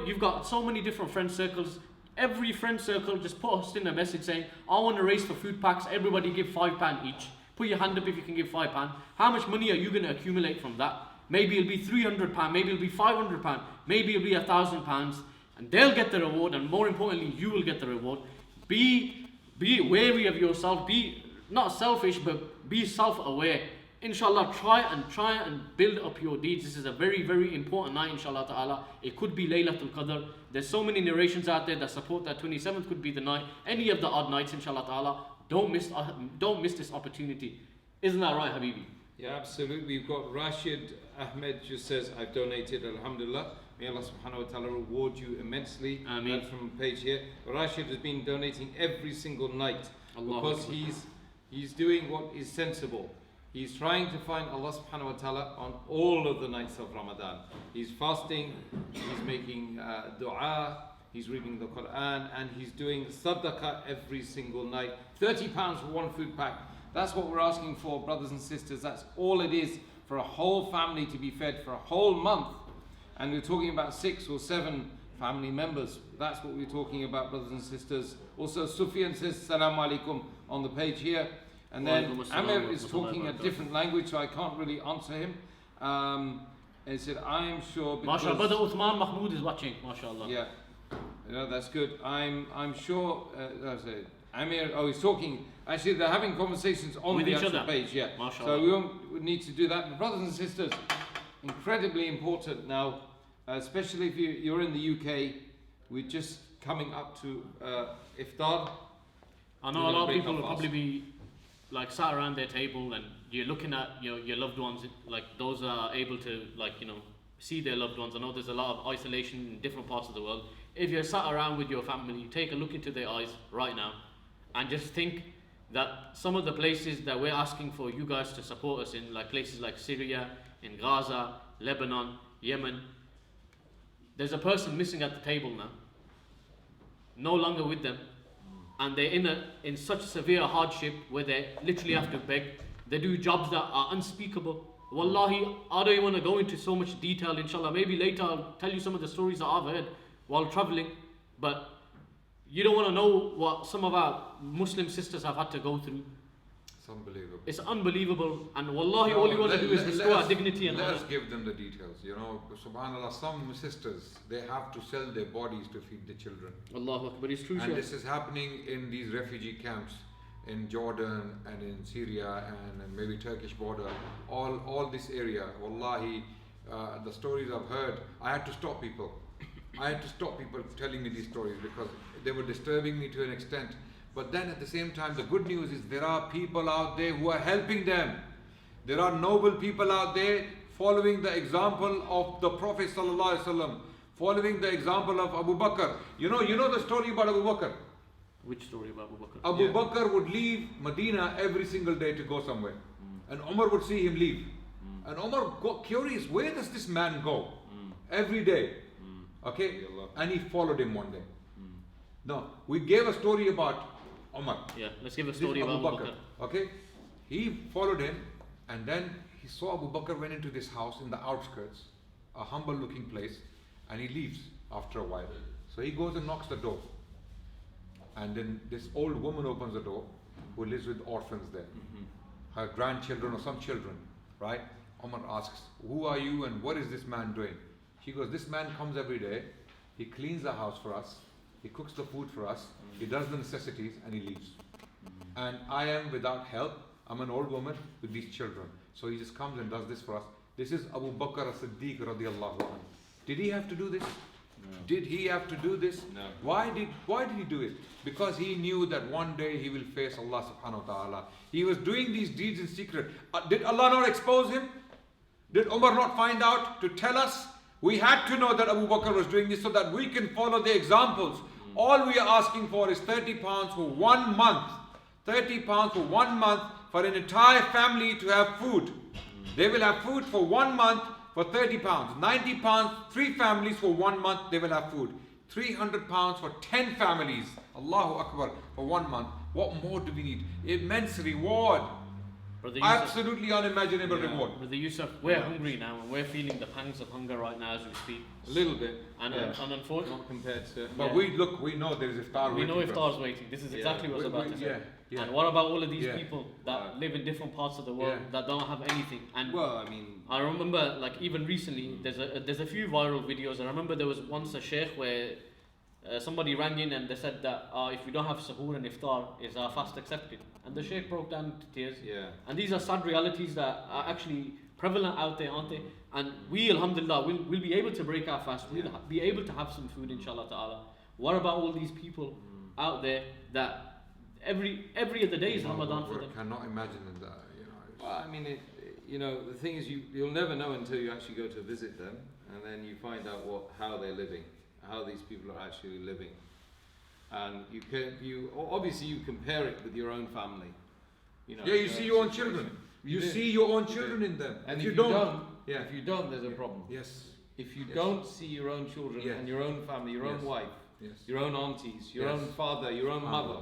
you've got so many different friend circles. Every friend circle just post in a message saying, I want to raise for food packs. Everybody give £5 each. Put your hand up if you can give £5. How much money are you going to accumulate from that? Maybe it'll be £300, maybe it'll be £500, maybe it'll be £1,000, and they'll get the reward, and more importantly, you will get the reward. Be wary of yourself. Be not selfish, but be self-aware. Inshallah, try and build up your deeds. This is a very, very important night, inshallah ta'ala. It could be Laylatul Qadr. There's so many narrations out there that support that 27th could be the night. Any of the odd nights, inshallah ta'ala. Don't miss this opportunity. Isn't that right, Habibi? Yeah, absolutely. We've got Rashid Ahmed just says, I've donated, alhamdulillah. May Allah subhanahu wa ta'ala reward you immensely. Ameen. That's from the page here. Rashid has been donating every single night because he's doing what is sensible. He's trying to find Allah subhanahu wa ta'ala on all of the nights of Ramadan. He's fasting, he's making dua, he's reading the Quran, and he's doing sadaqah every single night. £30 for one food pack. That's what we're asking for, brothers and sisters. That's all it is for a whole family to be fed for a whole month. And we're talking about 6 or 7 family members. That's what we're talking about, brothers and sisters. Also, Sufyan says, Salaam alaikum on the page here. And then Amir is talking a different language, so I can't really answer him. And he said, I'm sure because... MashaAllah, brother Uthman Mahmood is watching, MashaAllah. Yeah, that's good. I'm sure, Amir, he's talking. Actually, they're having conversations on with the each actual other. page, yeah. MashaAllah. So we need to do that. But brothers and sisters, incredibly important now, especially if you're in the UK. We're just coming up to iftar. I know a lot of people will probably be like sat around their table and you're looking at your loved ones, like those are able to see their loved ones. I know there's a lot of isolation in different parts of the world. If you're sat around with your family, take a look into their eyes right now and just think that some of the places that we're asking for you guys to support us in, like places like Syria, in Gaza, Lebanon, Yemen, there's a person missing at the table now, no longer with them, and they're in such severe hardship where they literally have to beg. They do jobs that are unspeakable. Wallahi, I don't even want to go into so much detail, inshallah. Maybe later I'll tell you some of the stories that I've heard while traveling, but you don't want to know what some of our Muslim sisters have had to go through. It's unbelievable. It's unbelievable, and wallahi, all you want to do is restore our dignity and honor. Let us give them the details. You know, subhanAllah, some sisters, they have to sell their bodies to feed the children. Allahu Akbar, it's true. And this is happening in these refugee camps in Jordan and in Syria and maybe Turkish border, all this area. Wallahi, the stories I've heard, I had to stop people. I had to stop people telling me these stories because they were disturbing me to an extent. But then at the same time, the good news is there are people out there who are helping them. There are noble people out there following the example of the Prophet ﷺ, following the example of Abu Bakr. You know the story about Abu Bakr? Which story about Abu Bakr? Abu Bakr would leave Medina every single day to go somewhere. And Umar would see him leave. And Umar got curious, where does this man go? Every day. Okay? And he followed him one day. Now, we gave a story about Umar. Yeah, let's give a story about Abu Bakr. Okay? He followed him, and then he saw Abu Bakr went into this house in the outskirts, a humble looking place, and he leaves after a while. So he goes and knocks the door. And then this old woman opens the door, who lives with orphans there. Her grandchildren or some children, right? Umar asks, who are you and what is this man doing? She goes, this man comes every day, he cleans the house for us, he cooks the food for us, he does the necessities, and he leaves. And I am without help, I'm an old woman with these children. So he just comes and does this for us. This is Abu Bakr as-Siddiq radiallahu anhu. Did he have to do this? No. Did he have to do this? No. Why did he do it? Because he knew that one day he will face Allah subhanahu wa ta'ala. He was doing these deeds in secret. Did Allah not expose him? Did Umar not find out to tell us? We had to know that Abu Bakr was doing this so that we can follow the examples. All we are asking for is £30 for 1 month. £30 for 1 month for an entire family to have food. They will have food for 1 month for £30. £90, 3 families for 1 month, they will have food. £300 for 10 families. Allahu Akbar, for 1 month. What more do we need? Immense reward. Absolutely unimaginable reward. Brother Yusuf, we're hungry now and we're feeling the pangs of hunger right now as we speak. A little bit. And unfortunately, not compared to. But we know there is iftar waiting. We know iftar's waiting. This is exactly what I was about to say. Yeah. And what about all of these people that live in different parts of the world that don't have anything? And well, I mean, I remember, like even recently, there's a few viral videos. I remember there was once a sheikh where somebody rang in and they said that if we don't have suhoor and iftar, is our fast accepted? And the sheikh broke down to tears. Yeah. And these are sad realities that are actually prevalent out there, aren't they? And we, alhamdulillah, will be able to break our fast. We'll be able to have some food, inshallah ta'ala. What about all these people out there that every other day is Ramadan for them? I cannot imagine that. Well, I mean, the thing is, you'll never know until you actually go to visit them, and then you find out how they're living, how these people are actually living, and you obviously you compare it with your own family. You see your own children. You see your own children in them. And if you don't, there's a problem. Yes. If you don't see your own children and your own family, your own wife, your own aunties, your own father, your own mother,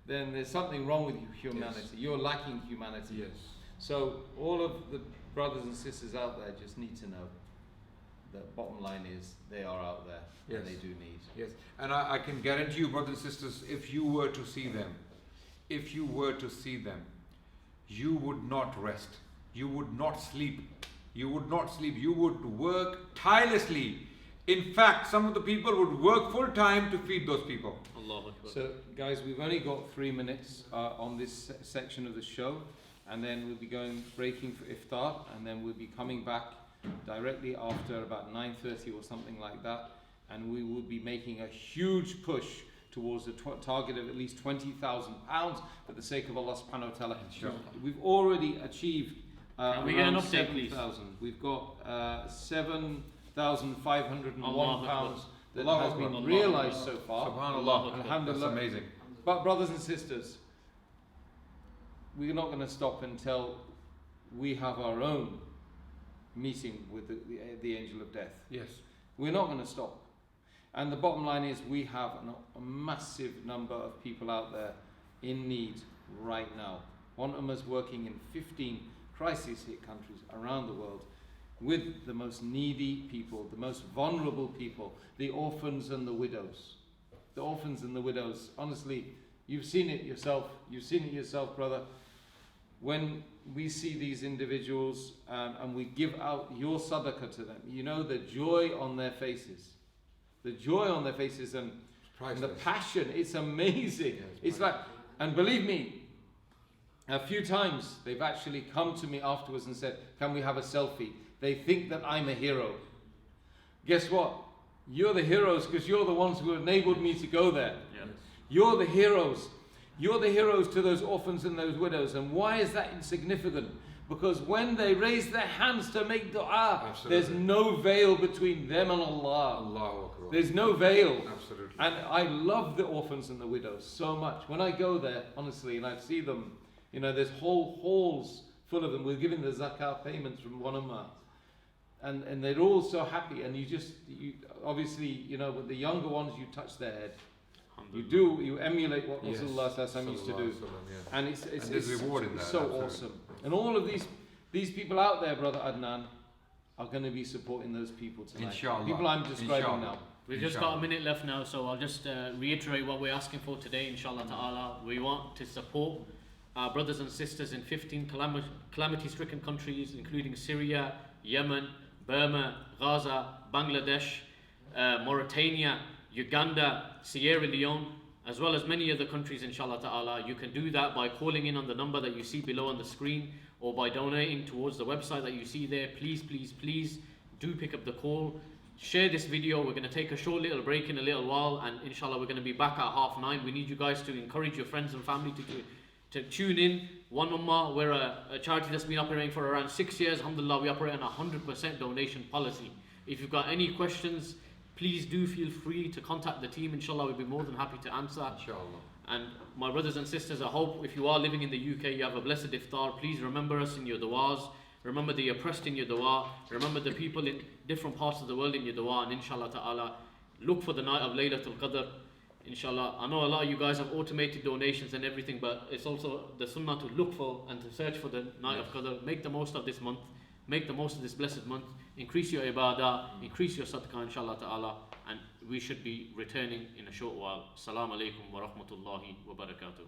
then there's something wrong with humanity. Yes. You're lacking humanity. Yes. So all of the brothers and sisters out there just need to know that bottom line is they are out there and they do need. Yes. And I can guarantee you, brothers and sisters, if you were to see them, you would not rest. You would not sleep. You would work tirelessly. In fact, some of the people would work full time to feed those people. So, guys, we've only got 3 minutes on this section of the show, and then we'll be breaking for iftar, and then we'll be coming back directly after about 9:30 or something like that, and we will be making a huge push towards the target of at least £20,000 for the sake of Allah subhanahu wa ta'ala. We've already achieved Can we get an update, please? We've got £7,501 that has been realized so far. Subhanallah. Alhamdulillah. That's amazing. But brothers and sisters, we're not going to stop until we have our own meeting with the angel of death. Yes. We're not going to stop. And the bottom line is we have a massive number of people out there in need right now. Ummah is working in 15 crisis hit countries around the world with the most needy people, the most vulnerable people, the orphans and the widows. The orphans and the widows. Honestly, you've seen it yourself. You've seen it yourself, brother. When we see these individuals and we give out your sadaqah to them, you know the joy on their faces. The joy on their faces and the passion, it's amazing. It's like, and believe me, a few times they've actually come to me afterwards and said, can we have a selfie? They think that I'm a hero. Guess what? You're the heroes because you're the ones who enabled me to go there. Yes. You're the heroes. You're the heroes to those orphans and those widows. And why is that insignificant? Because when they raise their hands to make dua, there's no veil between them and Allah. Allahu Akbar. There's no veil. Absolutely. And I love the orphans and the widows so much. When I go there, honestly, and I see them, you know, there's whole halls full of them. We're giving the zakah payments from Ummah. And they're all so happy. And you obviously, you know, with the younger ones, you touch their head. You emulate what Rasulullah used to do. And it's reward in that, so absolutely. awesome. And all of these people out there, Brother Adnan, are going to be supporting those people tonight. Inshallah. People I'm describing now. We've just got a minute left now, so I'll just reiterate what we're asking for today, inshallah ta'ala. We want to support our brothers and sisters in 15 calamity-stricken countries, including Syria, Yemen, Burma, Gaza, Bangladesh, Mauritania, Uganda, Sierra Leone, as well as many other countries, inshallah ta'ala. You can do that by calling in on the number that you see below on the screen, or by donating towards the website that you see there. Please, please, please do pick up the call. Share this video. We're going to take a short little break in a little while, and inshallah we're going to be back at 9:30. We need you guys to encourage your friends and family to tune in. One Ummah, we're a charity that's been operating for around 6 years. Alhamdulillah, we operate on a 100% donation policy. If you've got any questions, please do feel free to contact the team. Inshallah, we'll be more than happy to answer. Inshallah. And my brothers and sisters, I hope if you are living in the UK, you have a blessed iftar. Please remember us in your du'as. Remember the oppressed in your dua. Remember the people in different parts of the world in your dua. And inshallah ta'ala, look for the night of Laylatul Qadr. Inshallah, I know a lot of you guys have automated donations and everything, but it's also the sunnah to look for and to search for the night of Qadr. Make the most of this month. Make the most of this blessed month. Increase your ibadah. Increase your sadaqah, inshallah ta'ala. And we should be returning in a short while. Assalamu alaikum wa rahmatullahi wa barakatuh.